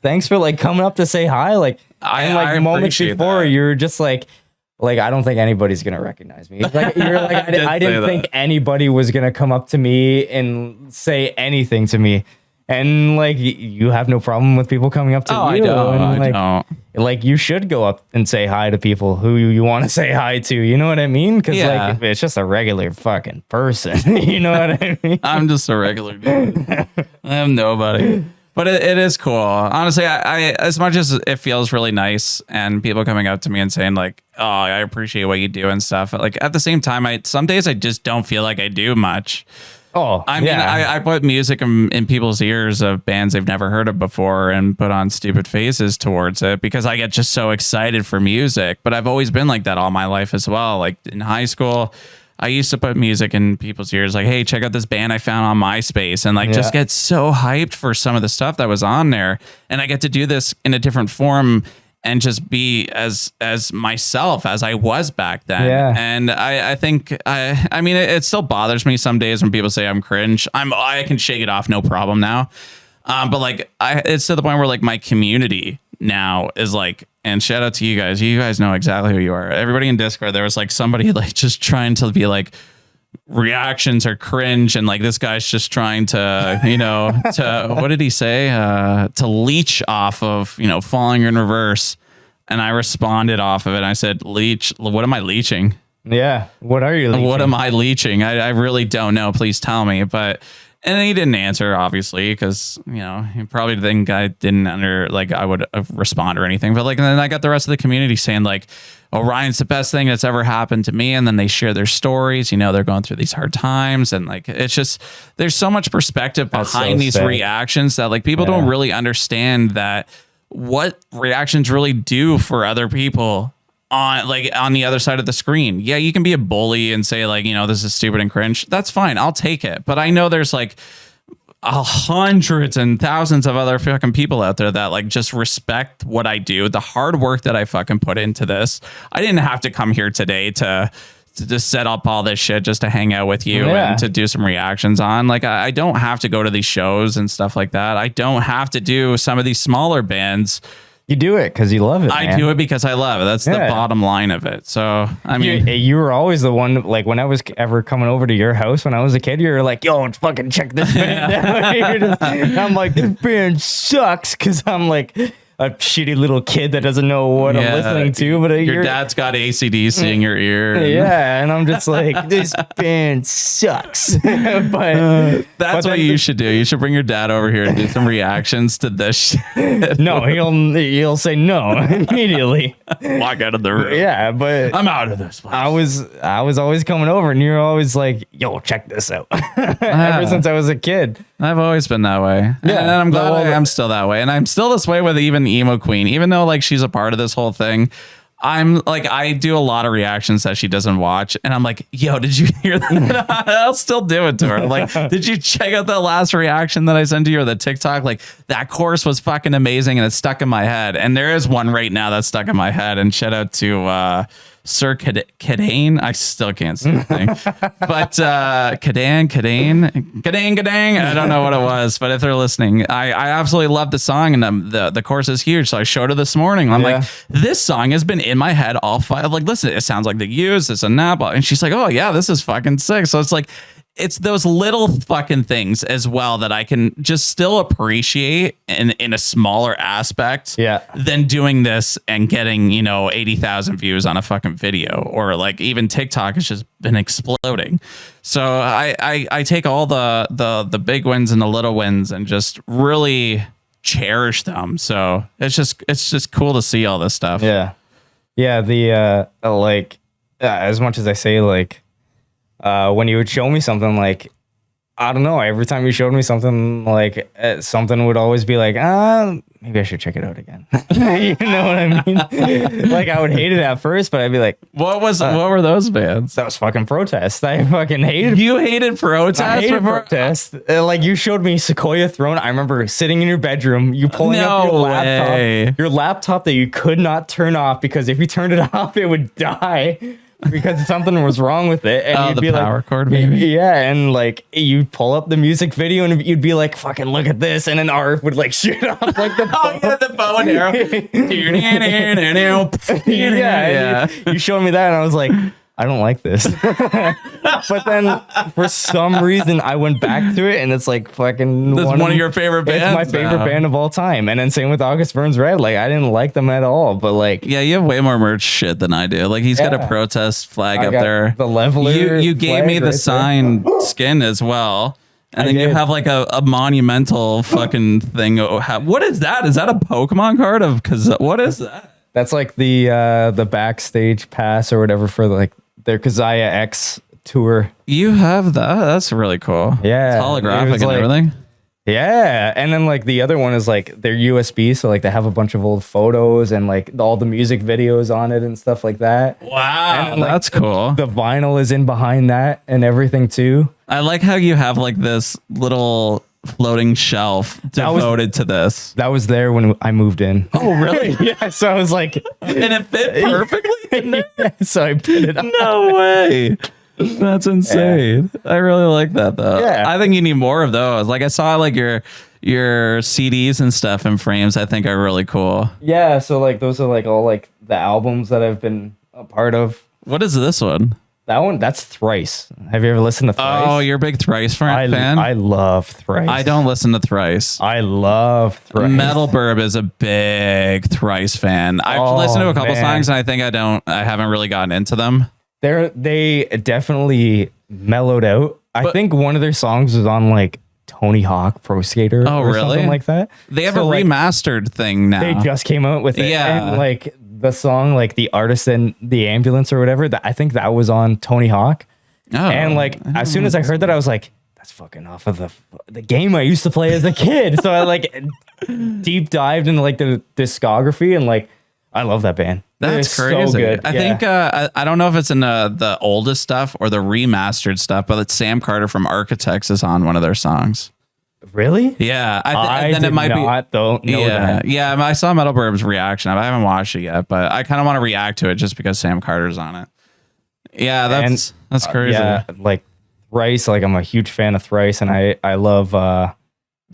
Thanks for like coming up to say hi. Like, I moments before that. You're just like I don't think anybody's gonna recognize me. Like you're like I didn't think anybody was gonna come up to me and say anything to me. And like you have no problem with people coming up to you. I don't. Like you should go up and say hi to people who you want to say hi to. You know what I mean? Because like it's just a regular fucking person. You know what I mean? I'm just a regular dude. I'm nobody. But it is cool. Honestly, I as much as it feels really nice and people coming up to me and saying like, "Oh, I appreciate what you do" and stuff. Like at the same time, some days I just don't feel like I do much. Oh, I mean, I put music in people's ears of bands they've never heard of before and put on stupid faces towards it, because I get just so excited for music. But I've always been like that all my life as well. Like in high school, I used to put music in people's ears, like, "Hey, check out this band I found on MySpace," and like just get so hyped for some of the stuff that was on there. And I get to do this in a different form and just be as myself as I was back then. Yeah. And I think I mean it still bothers me some days when people say I'm cringe. I can shake it off no problem now. But like it's to the point where like my community now is like, and shout out to you guys. You guys know exactly who you are. Everybody in Discord, there was like somebody like just trying to be like, reactions are cringe, and like this guy's just trying to, to what did he say? To leech off of, Falling in Reverse. And I responded off of it. I said, "Leech, what am I leeching?" Yeah. What are you leeching? What am I leeching? I really don't know. Please tell me. And he didn't answer, obviously, because, he probably think I didn't I would respond or anything. But like, and then I got the rest of the community saying like, "Orion's the best thing that's ever happened to me." And then they share their stories, they're going through these hard times. And like, it's just, there's so much perspective behind these reactions that like people don't really understand that what reactions really do for other people on the other side of the screen. Yeah, you can be a bully and say like, "This is stupid and cringe." That's fine. I'll take it. But I know there's like hundreds and thousands of other fucking people out there that like just respect what I do, the hard work that I fucking put into this. I didn't have to come here today to just set up all this shit just to hang out with you and to do some reactions on. Like I don't have to go to these shows and stuff like that. I don't have to do some of these smaller bands. You do it because you love it. I do it because I love it. That's the bottom line of it. So, I mean, you were always the one, like when I was ever coming over to your house when I was a kid, you were like, "Yo, fucking check this band out." I'm like, "This band sucks." Cause I'm like, a shitty little kid that doesn't know what I'm listening to. But your dad's got ACDC in your ear. Yeah, and I'm just like, this band sucks. But that's what you should do. You should bring your dad over here and do some reactions to this shit. No, he'll say no immediately. Walk out of the room. Yeah, but I'm out of this place. I was always coming over, and you're always like, yo, check this out. Ever since I was a kid. I've always been that way. Yeah, and I'm glad I am still that way. And I'm still this way with even Emo Queen, even though like she's a part of this whole thing. I'm like, I do a lot of reactions that she doesn't watch, and I'm like, yo, did you hear that? I'll still do it to her. Like, did you check out the last reaction that I sent to you, or the TikTok? Like, that chorus was fucking amazing, and it's stuck in my head. And there is one right now that's stuck in my head. And shout out to Sir Cadane. I still can't say anything. But Cadane. I don't know what it was, but if they're listening, I absolutely love the song, and the chorus is huge. So I showed her this morning. I'm like, this song has been in my head all five. Like, listen, it sounds like the Used, this and that. And she's like, oh yeah, this is fucking sick. So it's like, it's those little fucking things as well that I can just still appreciate in a smaller aspect than doing this and getting, 80,000 views on a fucking video, or like even TikTok has just been exploding. So I take all the big wins and the little wins and just really cherish them. So it's just cool to see all this stuff. Yeah. Yeah. The, as much as I say, like, when you would show me something, like, I don't know, every time you showed me something, like, something would always be like, maybe I should check it out again. You know what I mean? Like, I would hate it at first, but I'd be like, what were those bands? That was fucking Protest. I fucking hated. You hated Protest? I hated Protest. Like, you showed me Sequoia Throne. I remember sitting in your bedroom, you pulling up your laptop that you could not turn off, because if you turned it off, it would die. Because something was wrong with it, and you'd be like, power cord, maybe. Yeah, and like you'd pull up the music video, and you'd be like, "Fucking look at this!" And then Arf would like shoot off like the the bow and arrow. Yeah. You showed me that, and I was like, I don't like this. But then for some reason I went back to it, and it's like fucking one of your favorite bands. It's my favorite band of all time. And then same with August Burns Red. Like, I didn't like them at all, but like, yeah, you have way more merch shit than I do. Like, he's got a Protest flag up there. The Leveler. You gave me the signed skin as well. And then you have like a monumental fucking thing. What is that? Is that a Pokemon card of? Because what is that? That's like the backstage pass or whatever for like their Kazaya X tour. You have that? That's really cool. Yeah. It's holographic and everything. Yeah. And then like the other one is like their USB. So like they have a bunch of old photos and like all the music videos on it and stuff like that. Wow. And, like, that's cool. The vinyl is in behind that and everything too. I like how you have like this little floating shelf devoted to this. That was there when I moved in. Oh, really? Yeah. So I was like, and it fit perfectly in there? Yeah, so I put it on. No way. That's insane. Yeah. I really like that though. Yeah. I think you need more of those. Like, I saw like your CDs and stuff in frames. I think are really cool. Yeah. So like those are like all like the albums that I've been a part of. What is this one? That one, that's Thrice. Have you ever listened to Thrice? Oh, you're a big Thrice fan? I love Thrice. I don't listen to Thrice. I love Thrice. Metal Burb is a big Thrice fan. I've listened to a couple songs, and I think I haven't really gotten into them. They definitely mellowed out. I think one of their songs was on like Tony Hawk Pro Skater or something like that. They have a remastered thing now. They just came out with it. Yeah. And like the song, like The Artist and the Ambulance or whatever, I think that was on Tony Hawk. Oh, and like as soon as I heard that, I was like, that's fucking off of the game I used to play as a kid. So I like deep dived into like the discography, and like I love that band. That's crazy. So good. I think I don't know if it's in the oldest stuff or the remastered stuff, but it's Sam Carter from Architects is on one of their songs. Really? Yeah. I did not know that. Yeah. I saw Metal Burb's reaction. I haven't watched it yet, but I kind of want to react to it just because Sam Carter's on it. Yeah, that's crazy. Yeah, like Thrice. Like, I'm a huge fan of Thrice, and I love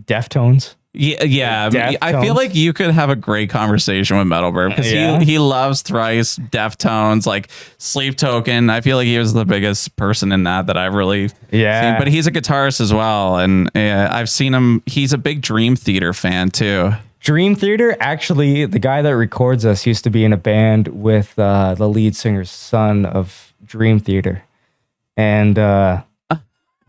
Deftones. Yeah. I feel like you could have a great conversation with Metal Burb because he loves Thrice, Deftones, like Sleep Token. I feel like he was the biggest person in that I've really seen. But he's a guitarist as well, and I've seen him. He's a big Dream Theater fan too. Dream Theater, actually, the guy that records us used to be in a band with the lead singer's son of Dream Theater. And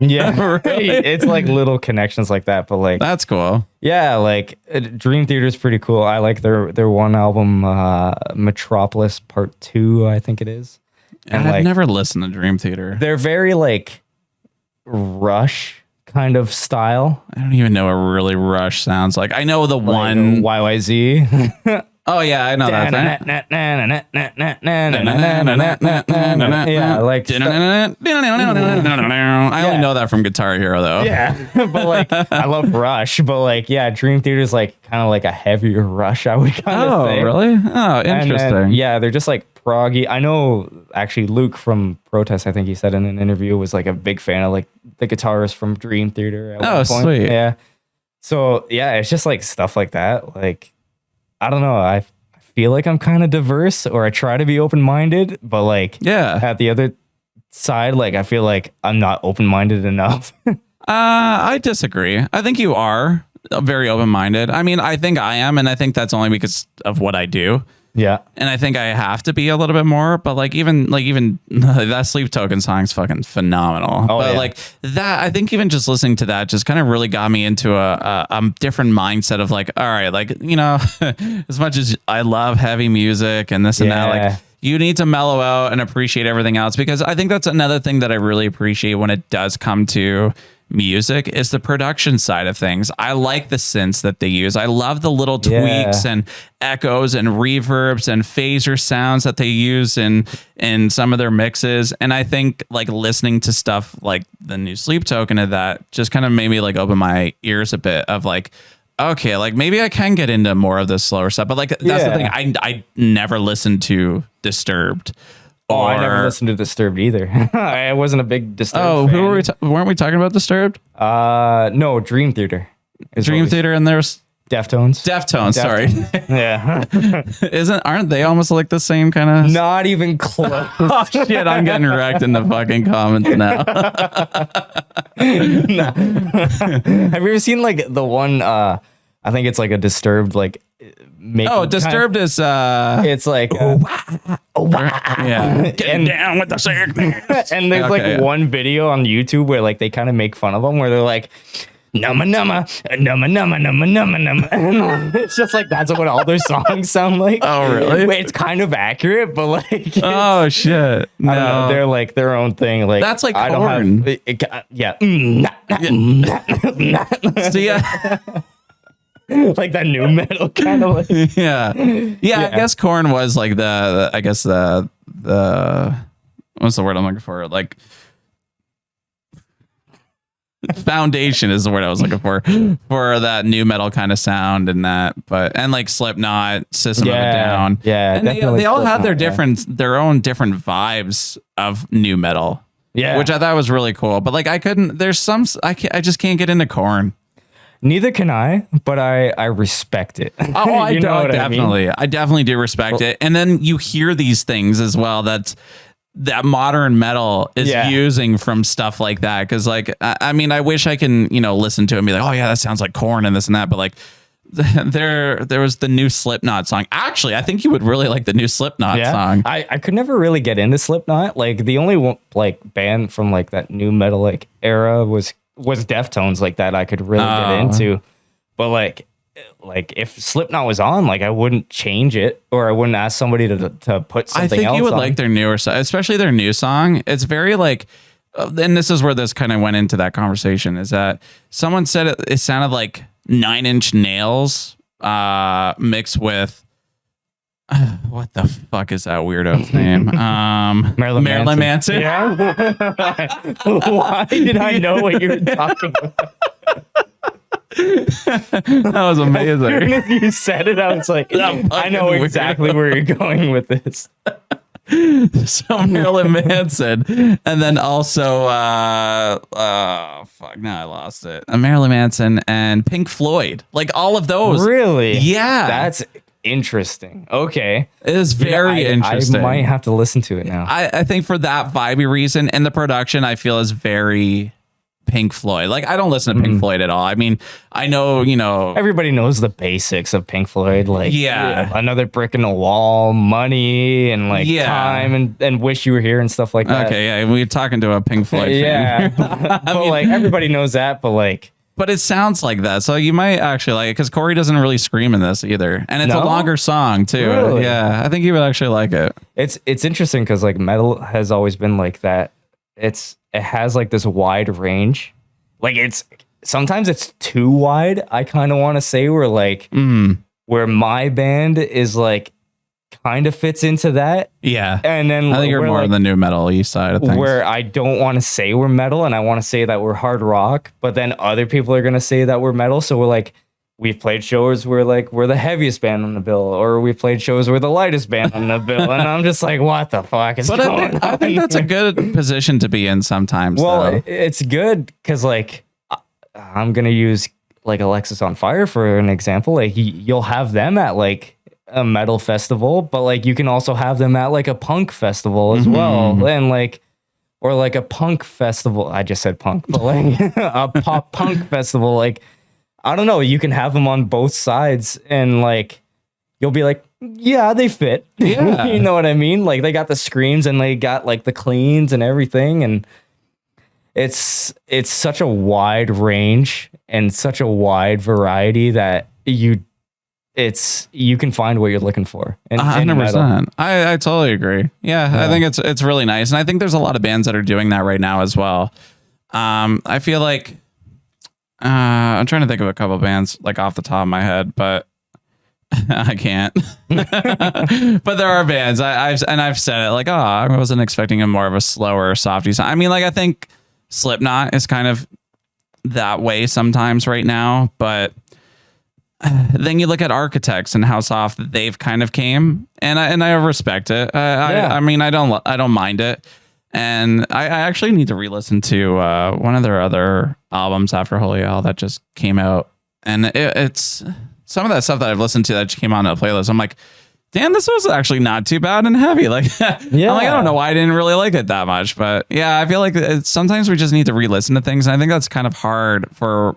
yeah, Really? it's like little connections like that. But like, That's cool. yeah, like Dream Theater is pretty cool. I like their one album, Metropolis Part 2, I think it is. And I've like, never listened to Dream Theater. they're very like Rush kind of style. I don't even know what really Rush sounds like. I know the one. YYZ. Oh yeah, I know that thing. Yeah, like I only know that from Guitar Hero though. yeah, but like I love Rush, but like yeah, Dream Theater is like kind of like a heavier Rush, I would kind of Oh say. really? Oh, And interesting. then, yeah, they're just like proggy. I know actually Luke from Protest, I think he said in an interview, was like a big fan of like the guitarist from Dream Theater at Oh, one point. sweet. Yeah. So yeah, it's just like stuff like that. Like I don't know. I feel like I'm kind of diverse, or I try to be open-minded, but like Yeah. at the other side, like I feel like I'm not open-minded enough. I disagree. I think you are very open-minded. I mean, I think I am, and I think that's only because of what I do. Yeah. And I think I have to be a little bit more, but like even that Sleep Token song's fucking phenomenal. Oh, but yeah. like that, I think even just listening to that just kind of really got me into a different mindset of like, all right, like, you know, as much as I love heavy music and this and that, Yeah. like you need to mellow out and appreciate everything else, because I think that's another thing that I really appreciate when it does come to music is the production side of things. I like the synths that they use. I love the little tweaks and echoes and reverbs and phaser sounds that they use in some of their mixes. And I think like listening to stuff like the new Sleep Token of that just kind of made me like open my ears a bit of like, okay, like maybe I can get into more of this slower stuff. But like that's the thing. I never listened to Disturbed. Oh, I never listened to Disturbed either. I wasn't a big Disturbed Oh, fan. who were we? Weren't we talking about Disturbed? No, Dream Theater. is Dream what we- Theater, and there's Deftones. Deftones. Sorry, Yeah. aren't they almost like the same kind of? Not even close. Oh shit! I'm getting wrecked in the fucking comments now. Have you ever seen like the one? I think it's like a Disturbed like. Oh, Disturbed is It's like. yeah. Getting down with the sickness. And there's Okay. like one video on YouTube where like they kind of make fun of them, where they're like. Numma numma numma numma numma numma numma. It's just like that's what all their songs sound like. Oh, really? Wait, it's kind of accurate, but like Oh shit! No, I don't know, they're like their own thing. Like That's like I Korn. don't have yeah. So, yeah, Like that new metal kind of like yeah. I guess Korn was like the what's the word I'm looking for? Like foundation is the word I was looking for that new metal kind of sound and that, and like Slipknot, System of a Down, Yeah, and definitely they all have Slipknot, their own different vibes of new metal, Yeah. which I thought was really cool. But like I couldn't. There's some I just can't get into Korn. Neither can I, but I respect it. Oh, I You know don't, what I mean? definitely. I definitely do respect it. And then you hear these things as well that modern metal is using from stuff like that. Cause like, I mean, I wish I can, listen to it and be like, oh yeah, that sounds like Korn and this and that. But like there was the new Slipknot song. Actually, I think you would really like the new Slipknot song. I could never really get into Slipknot. Like the only one, like band from like that new metal like era was Deftones like that I could really get into. But like if Slipknot was on, like I wouldn't change it, or I wouldn't ask somebody to put something else I think you would on. like their newer song, especially their new song. It's very like, and this is where this kind of went into that conversation, is that someone said it sounded like 9 Inch Nails mixed with what the fuck is that weirdo's name? Marilyn Manson. Yeah. Why did I know what you were talking about? That was amazing. As soon as you said it, I was like, I know fucking exactly where you're going with this. So Marilyn Manson, and then also fuck, now I lost it. Marilyn Manson and Pink Floyd, like all of those. Really? Yeah, That's interesting. Okay. it is very interesting. I might have to listen to it now. I think for that vibey reason, and the production I feel is very Pink Floyd. Like, I don't listen to Pink Floyd at all. I mean, I know, Everybody knows the basics of Pink Floyd, like Another Brick in the Wall, Money, and like Time, and Wish You Were Here and stuff like that. Okay, yeah, we're talking to a Pink Floyd fan. But like everybody knows that, but it sounds like that, so you might actually like it because Corey doesn't really scream in this either, and it's a longer song too. Really? Yeah, I think you would actually like it. It's interesting because like metal has always been like that. It has like this wide range. Like sometimes it's too wide. I kind of want to say where my band is like kind of fits into that. Yeah. And then I think you're more on the new metal east side of things. Where I don't want to say we're metal and I want to say that we're hard rock, but then other people are going to say that we're metal. So we're like, we've played shows where like we're the heaviest band on the bill, or we've played shows where the lightest band on the bill, and I'm just like, what the fuck is going on? I think that's a good position to be in sometimes. Well, it's good because like I'm gonna use like Alexis on Fire for an example. Like you'll have them at like a metal festival, but like you can also have them at like a punk festival as well, and like. Or like a punk festival. I just said punk, but like a pop punk festival, like. I don't know. You can have them on both sides and like, you'll be like, yeah, they fit. Yeah. You know what I mean? Like they got the screams and they got like the cleans and everything. And it's such a wide range and such a wide variety that you can find what you're looking for. 100%. I totally agree. Yeah. I think it's really nice. And I think there's a lot of bands that are doing that right now as well. I feel like, I'm trying to think of a couple bands like off the top of my head, but I can't. But there are bands I've said it like, I wasn't expecting a more of a slower softy song. I mean, like I think Slipknot is kind of that way sometimes right now, but then you look at Architects and how soft they've kind of came, and I respect it. I mean, I don't mind it. And I actually need to re-listen to one of their other albums after Holy Hell that just came out. And it's some of that stuff that I've listened to that just came on a playlist. I'm like, damn, this was actually not too bad and heavy. Like, I'm like, I don't know why I didn't really like it that much. But yeah, I feel like sometimes we just need to re-listen to things. And I think that's kind of hard for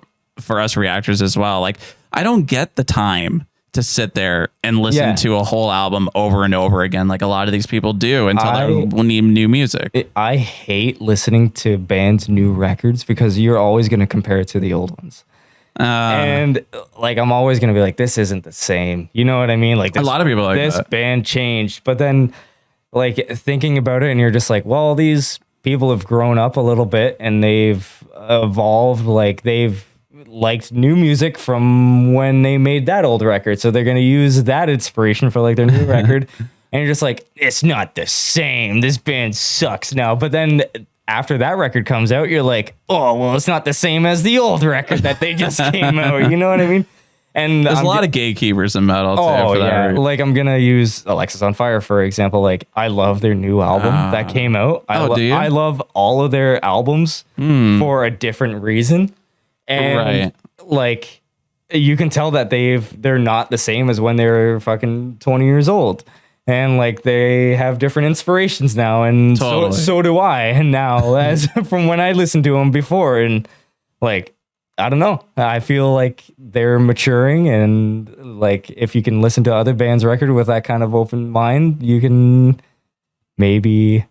us reactors as well. Like, I don't get the time to sit there and listen to a whole album over and over again like a lot of these people do until they need new music. I hate listening to bands' new records because you're always going to compare it to the old ones. And like I'm always going to be like, this isn't the same. You know what I mean? Like a lot of people like this band changed. But then like thinking about it and you're just like, well, these people have grown up a little bit and they've evolved. Like they've liked new music from when they made that old record, so they're going to use that inspiration for like their new record. And you're just like, it's not the same, this band sucks now. But then after that record comes out, you're like, oh well, it's not the same as the old record that they just came out. You know what I mean? And there's a lot of gatekeepers in metal too. Like I'm gonna use Alexis on Fire for example. Like I love their new album that came out. I love all of their albums for a different reason. And like you can tell that they're not the same as when they were fucking 20 years old. And like they have different inspirations now, and so do I. And now as from when I listened to them before, and like I don't know, I feel like they're maturing, and like if you can listen to other bands' record with that kind of open mind, you can maybe,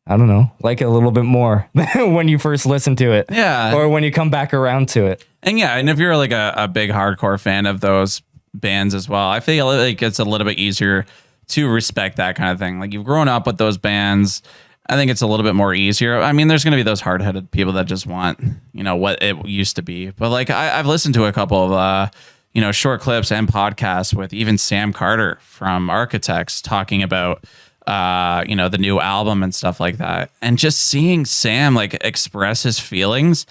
I don't know, like it a little bit more when you first listen to it. Yeah. Or when you come back around to it. And if you're like a big hardcore fan of those bands as well, I feel like it's a little bit easier to respect that kind of thing. Like you've grown up with those bands. I think it's a little bit more easier. I mean, there's going to be those hard-headed people that just want, what it used to be. But like I've listened to a couple of, short clips and podcasts with even Sam Carter from Architects talking about, the new album and stuff like that. And just seeing Sam like express his feelings.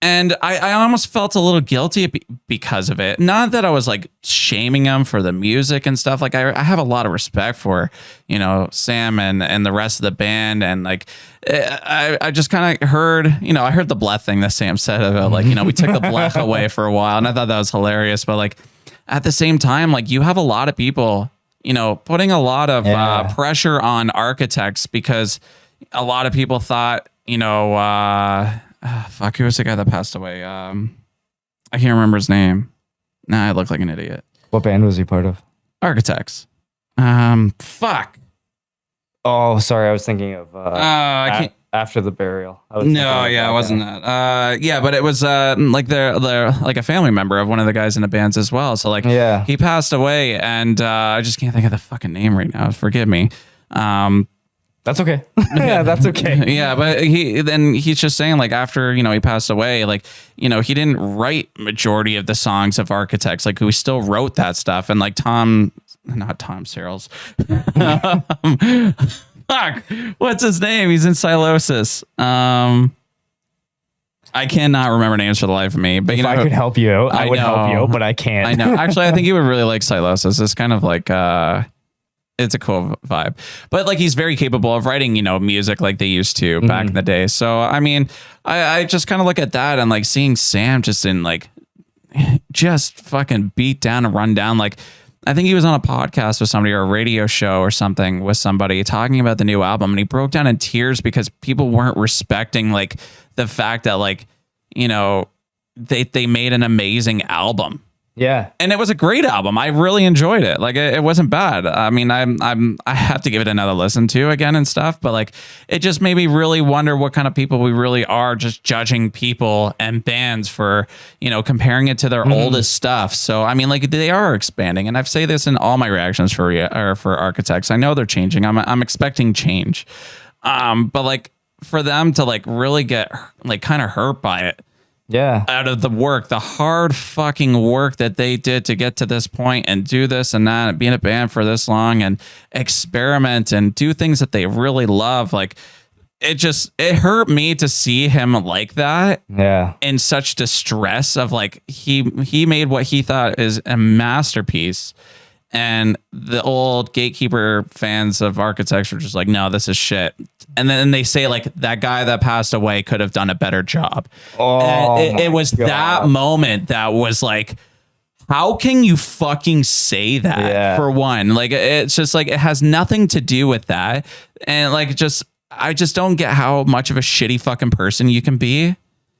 And I almost felt a little guilty because of it. Not that I was like shaming him for the music and stuff. Like I have a lot of respect for, Sam and the rest of the band. And like, I just kind of heard, I heard the blech thing that Sam said about like, we took the blech away for a while. And I thought that was hilarious. But like at the same time, like you have a lot of people, putting a lot of pressure on Architects because a lot of people thought, fuck, who was the guy that passed away? I can't remember his name. Nah, I look like an idiot. What band was he part of? Architects. Fuck. Oh, sorry. I was thinking of I can't. After the burial. I was No, yeah, it wasn't that. Yeah, but it was like they're like a family member of one of the guys in the bands as well. So like, Yeah. he passed away, and I just can't think of the fucking name right now. Forgive me. That's okay. Yeah, that's okay. Yeah, but he's just saying, like, after, you know, he passed away, like, you know, he didn't write majority of the songs of Architects. Like, we still wrote that stuff, and like not Tom Searles. Fuck, what's his name? He's in Silosis. I cannot remember names for the life of me. But If you know, I could help you out, I would help you know. out, but I can't. I know. Actually, I think you would really like Silosis. It's kind of like it's a cool vibe. But like, he's very capable of writing, you know, music like they used to back in the day. So I mean, I just kind of look at that and like seeing Sam just in like just fucking beat down and run down. Like, I think he was on a podcast with somebody or a radio show or something with somebody talking about the new album, and he broke down in tears because people weren't respecting like the fact that, like, you know, they made an amazing album. Yeah. And it was a great album. I really enjoyed it. Like, it wasn't bad. I mean, I have to give it another listen to again and stuff, but like, it just made me really wonder what kind of people we really are, just judging people and bands for, you know, comparing it to their oldest stuff. So, I mean, like, they are expanding, and I've say this in all my reactions for Architects. I know they're changing. I'm expecting change. But like, for them to like really get like kind of hurt by it, Yeah. out of the work, the hard fucking work that they did to get to this point and do this and that and be in a band for this long and experiment and do things that they really love. Like, it hurt me to see him like that. Yeah. In such distress of like, he made what he thought is a masterpiece. And the old gatekeeper fans of Architects were just like, no, this is shit. And then they say like, that guy that passed away could have done a better job. Oh, It was God. that moment that was like, how can you fucking say that? Yeah. For one? Like, it's just like, it has nothing to do with that. And like, I just don't get how much of a shitty fucking person you can be.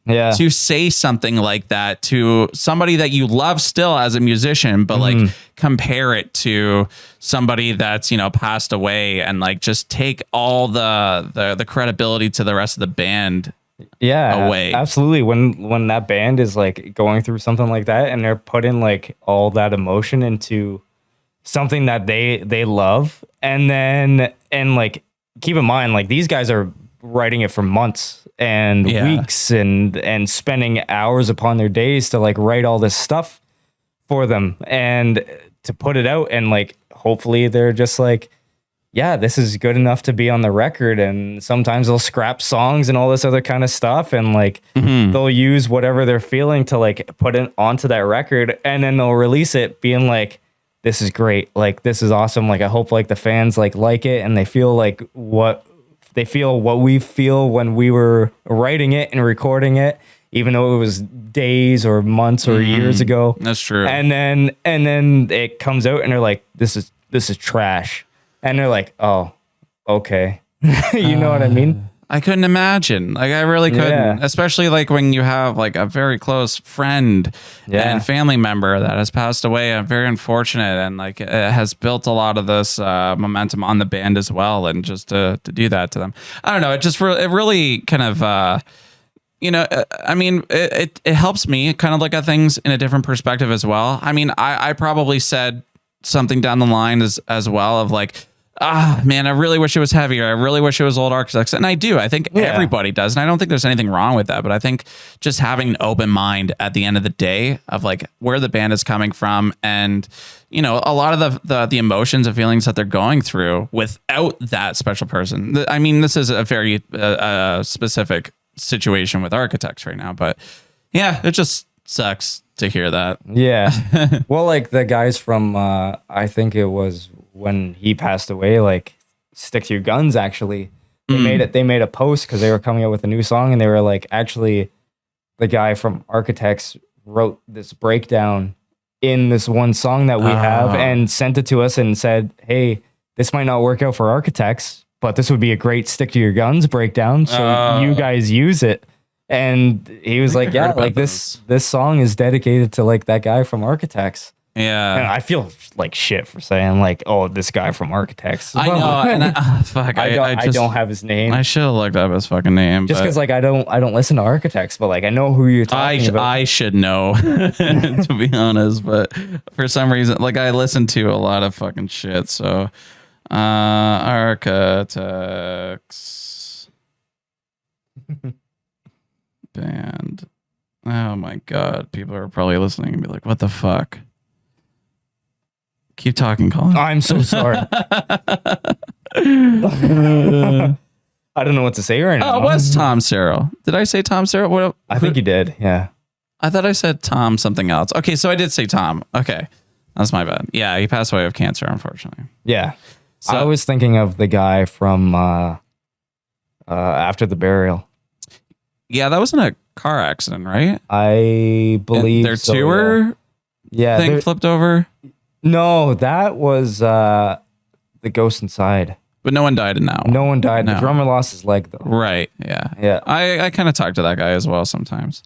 Yeah. To say something like that to somebody that you love still as a musician, but like compare it to somebody that's, you know, passed away, and like just take all the credibility to the rest of the band. Yeah, away. Absolutely. When that band is like going through something like that, and they're putting like all that emotion into something that they love, and like, keep in mind, like, these guys are writing it for months and weeks and spending hours upon their days to like write all this stuff for them and to put it out, and like, hopefully they're just like, yeah, this is good enough to be on the record. And sometimes they'll scrap songs and all this other kind of stuff, and like they'll use whatever they're feeling to like put it onto that record, and then they'll release it being like, this is great, like, this is awesome, like, I hope like the fans like it, and they feel like what we feel when we were writing it and recording it, even though it was days or months or years ago. That's true. And then it comes out, and they're like, this is trash. And they're like, oh, okay. You know what I mean? I couldn't imagine. Like, I really couldn't. Yeah. Especially like when you have like a very close friend and family member that has passed away. I'm very unfortunate, and like, it has built a lot of this momentum on the band as well. And just to do that to them, I don't know. It really kind of you know, I mean, it helps me kind of look at things in a different perspective as well. I mean, I probably said something down the line as well of like, man, I really wish it was heavier. I really wish it was old Architects. And I do. I think everybody does. And I don't think there's anything wrong with that. But I think just having an open mind at the end of the day of like where the band is coming from, and, you know, a lot of the emotions and feelings that they're going through without that special person. I mean, this is a very specific situation with Architects right now. But yeah, it just sucks to hear that. Yeah. Well, like, the guys from I think it was when he passed away, like, Stick to Your Guns, actually, they made a post because they were coming out with a new song, and they were like, actually, the guy from Architects wrote this breakdown in this one song that we have, and sent it to us and said, hey, this might not work out for Architects, but this would be a great Stick to Your Guns breakdown, so you guys use it. And he was like, heard yeah, about like this song is dedicated to like that guy from Architects. And Yeah. I feel like shit for saying like, oh, this guy from Architects. I know. And fuck, I I just don't have his name. I should have looked up his fucking name. Just but because like I don't listen to Architects, but like I know who you're talking about. I should know, to be honest, but for some reason, like I listen to a lot of fucking shit. So, Architects band. Oh my god, people are probably listening and be like, "What the fuck?" Keep talking, Colin. I'm so sorry. I don't know what to say right now. Oh, it was Tom Serrell. Did I say Tom Serrell? What? I think you did. Yeah. I thought I said Tom something else. Okay, so I did say Tom. Okay, that's my bad. Yeah, he passed away of cancer, unfortunately. Yeah. So, I was thinking of the guy from After the Burial. Yeah, that was in a car accident, right? I believe Their so, tour yeah. thing flipped over, No, that was The Ghost Inside. but no one died in that one. No one died. No. The drummer lost his leg though. Right? Yeah. Yeah. I kind of talk to that guy as well sometimes.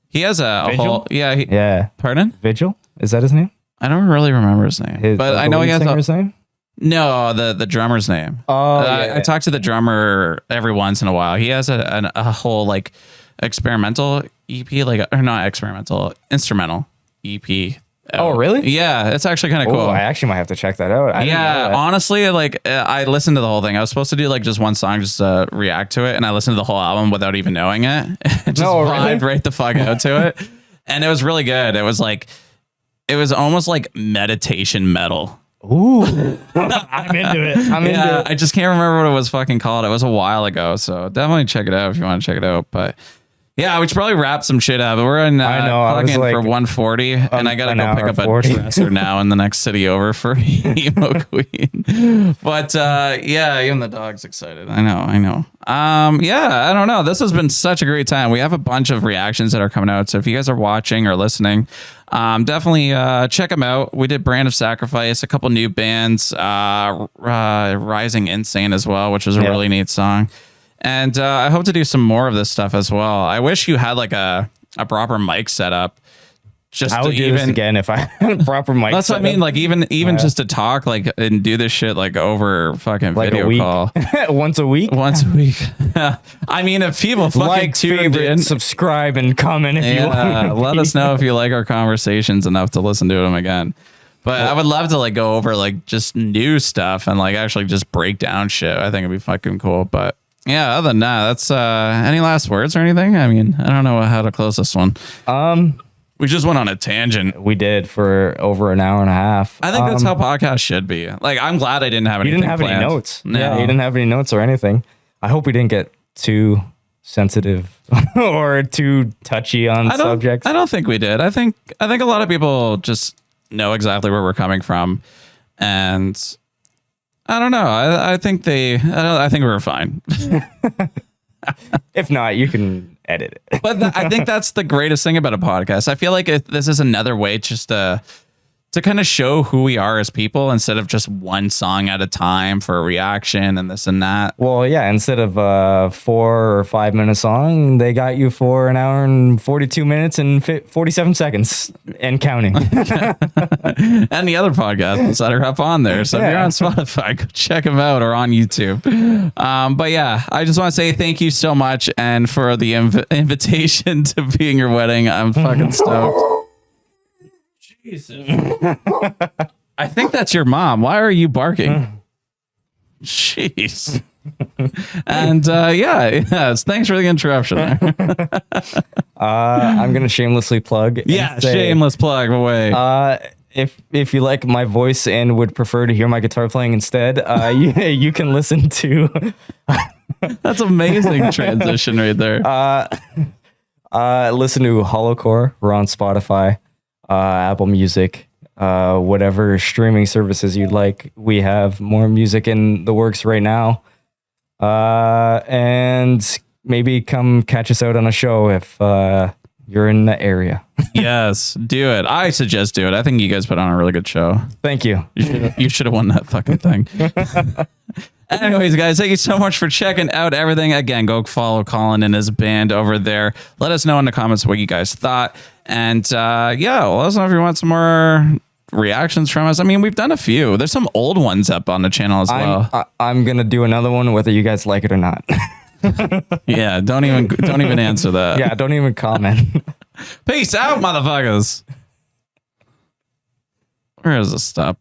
He has a Vigil? whole Yeah. Pardon? Vigil? Is that his name? I don't really remember his name, but I know he has singer's name. the drummer's name. Oh, I talk to the drummer every once in a while. He has a whole like experimental EP, like or not experimental, instrumental EP. Oh, really? Yeah, it's actually kind of cool. I actually might have to check that out. I didn't know Yeah, that. honestly, like I listened to the whole thing. I was supposed to do like just one song, just to react to it, and I listened to the whole album without even knowing it. Just No, really? vibed right the fuck out to it, and it was really good. It was almost like meditation metal. Ooh, I'm into it. I'm into Yeah, it. I just can't remember what it was fucking called. It was a while ago, so definitely check it out if you want to check it out. But yeah, we should probably wrap some shit up. But we're in I know, I was plug-in like, for 140, and I gotta an go hour pick up 40. a dresser now in the next city over for Emo Queen. But yeah, even the dog's excited. I know. Yeah, I don't know. This has been such a great time. We have a bunch of reactions that are coming out. So if you guys are watching or listening, definitely check them out. We did Brand of Sacrifice, a couple new bands, Rising Insane as well, which was a really neat song. And I hope to do some more of this stuff as well. I wish you had like a proper mic setup. Just I would to do this again if I had a proper mic. That's what I mean. Like even just to talk like and do this shit like over fucking like video a week. call Once a week. once a week. I mean, if people fucking Like, tuned favorite, in, subscribe, and comment if you want. let us know if you like our conversations enough to listen to them again. But I would love to like go over like just new stuff and like actually just break down shit. I think it'd be fucking cool. But yeah, other than that, that's any last words or anything? I mean, I don't know how to close this one. We just went on a tangent. We did for over an hour and a half. I think that's how podcasts should be. Like, I'm glad I didn't have You anything didn't have planned. any notes. No. Yeah, you didn't have any notes or anything. I hope we didn't get too sensitive or too touchy on subjects. I don't think we did. I think a lot of people just know exactly where we're coming from, and I don't know. I think I think we were fine. If not, you can edit it. But I think that's the greatest thing about a podcast. I feel like this is another way just to kind of show who we are as people instead of just one song at a time for a reaction and this and that. Well, yeah, instead of a 4 or 5 minute song, they got you for an hour and 42 minutes and 47 seconds and counting. And the other podcasts that are up on there. So if you're on Spotify, go check them out or on YouTube. But yeah, I just want to say thank you so much. And for the invitation to be in your wedding, I'm fucking stoked. Jesus. I think that's your mom. Why are you barking? Jeez. And yes, thanks for the interruption there. I'm gonna shamelessly plug. Yeah, shameless plug away. If you like my voice and would prefer to hear my guitar playing instead, you can listen to. That's amazing transition right there. Listen to Hollowcore. We're on Spotify, Apple Music, whatever streaming services you'd like. We have more music in the works right now. And maybe come catch us out on a show if you're in the area. Yes, do it. I suggest do it. I think you guys put on a really good show. Thank you. You should have won that fucking thing. Anyways, guys, thank you so much for checking out everything. Again, go follow Colin and his band over there. Let us know in the comments what you guys thought. And yeah, let us know if you want some more reactions from us. I mean, we've done a few. There's some old ones up on the channel as well. I'm gonna do another one whether you guys like it or not. Yeah, don't even answer that. Yeah, don't even comment. Peace out, motherfuckers. Where is this stuff?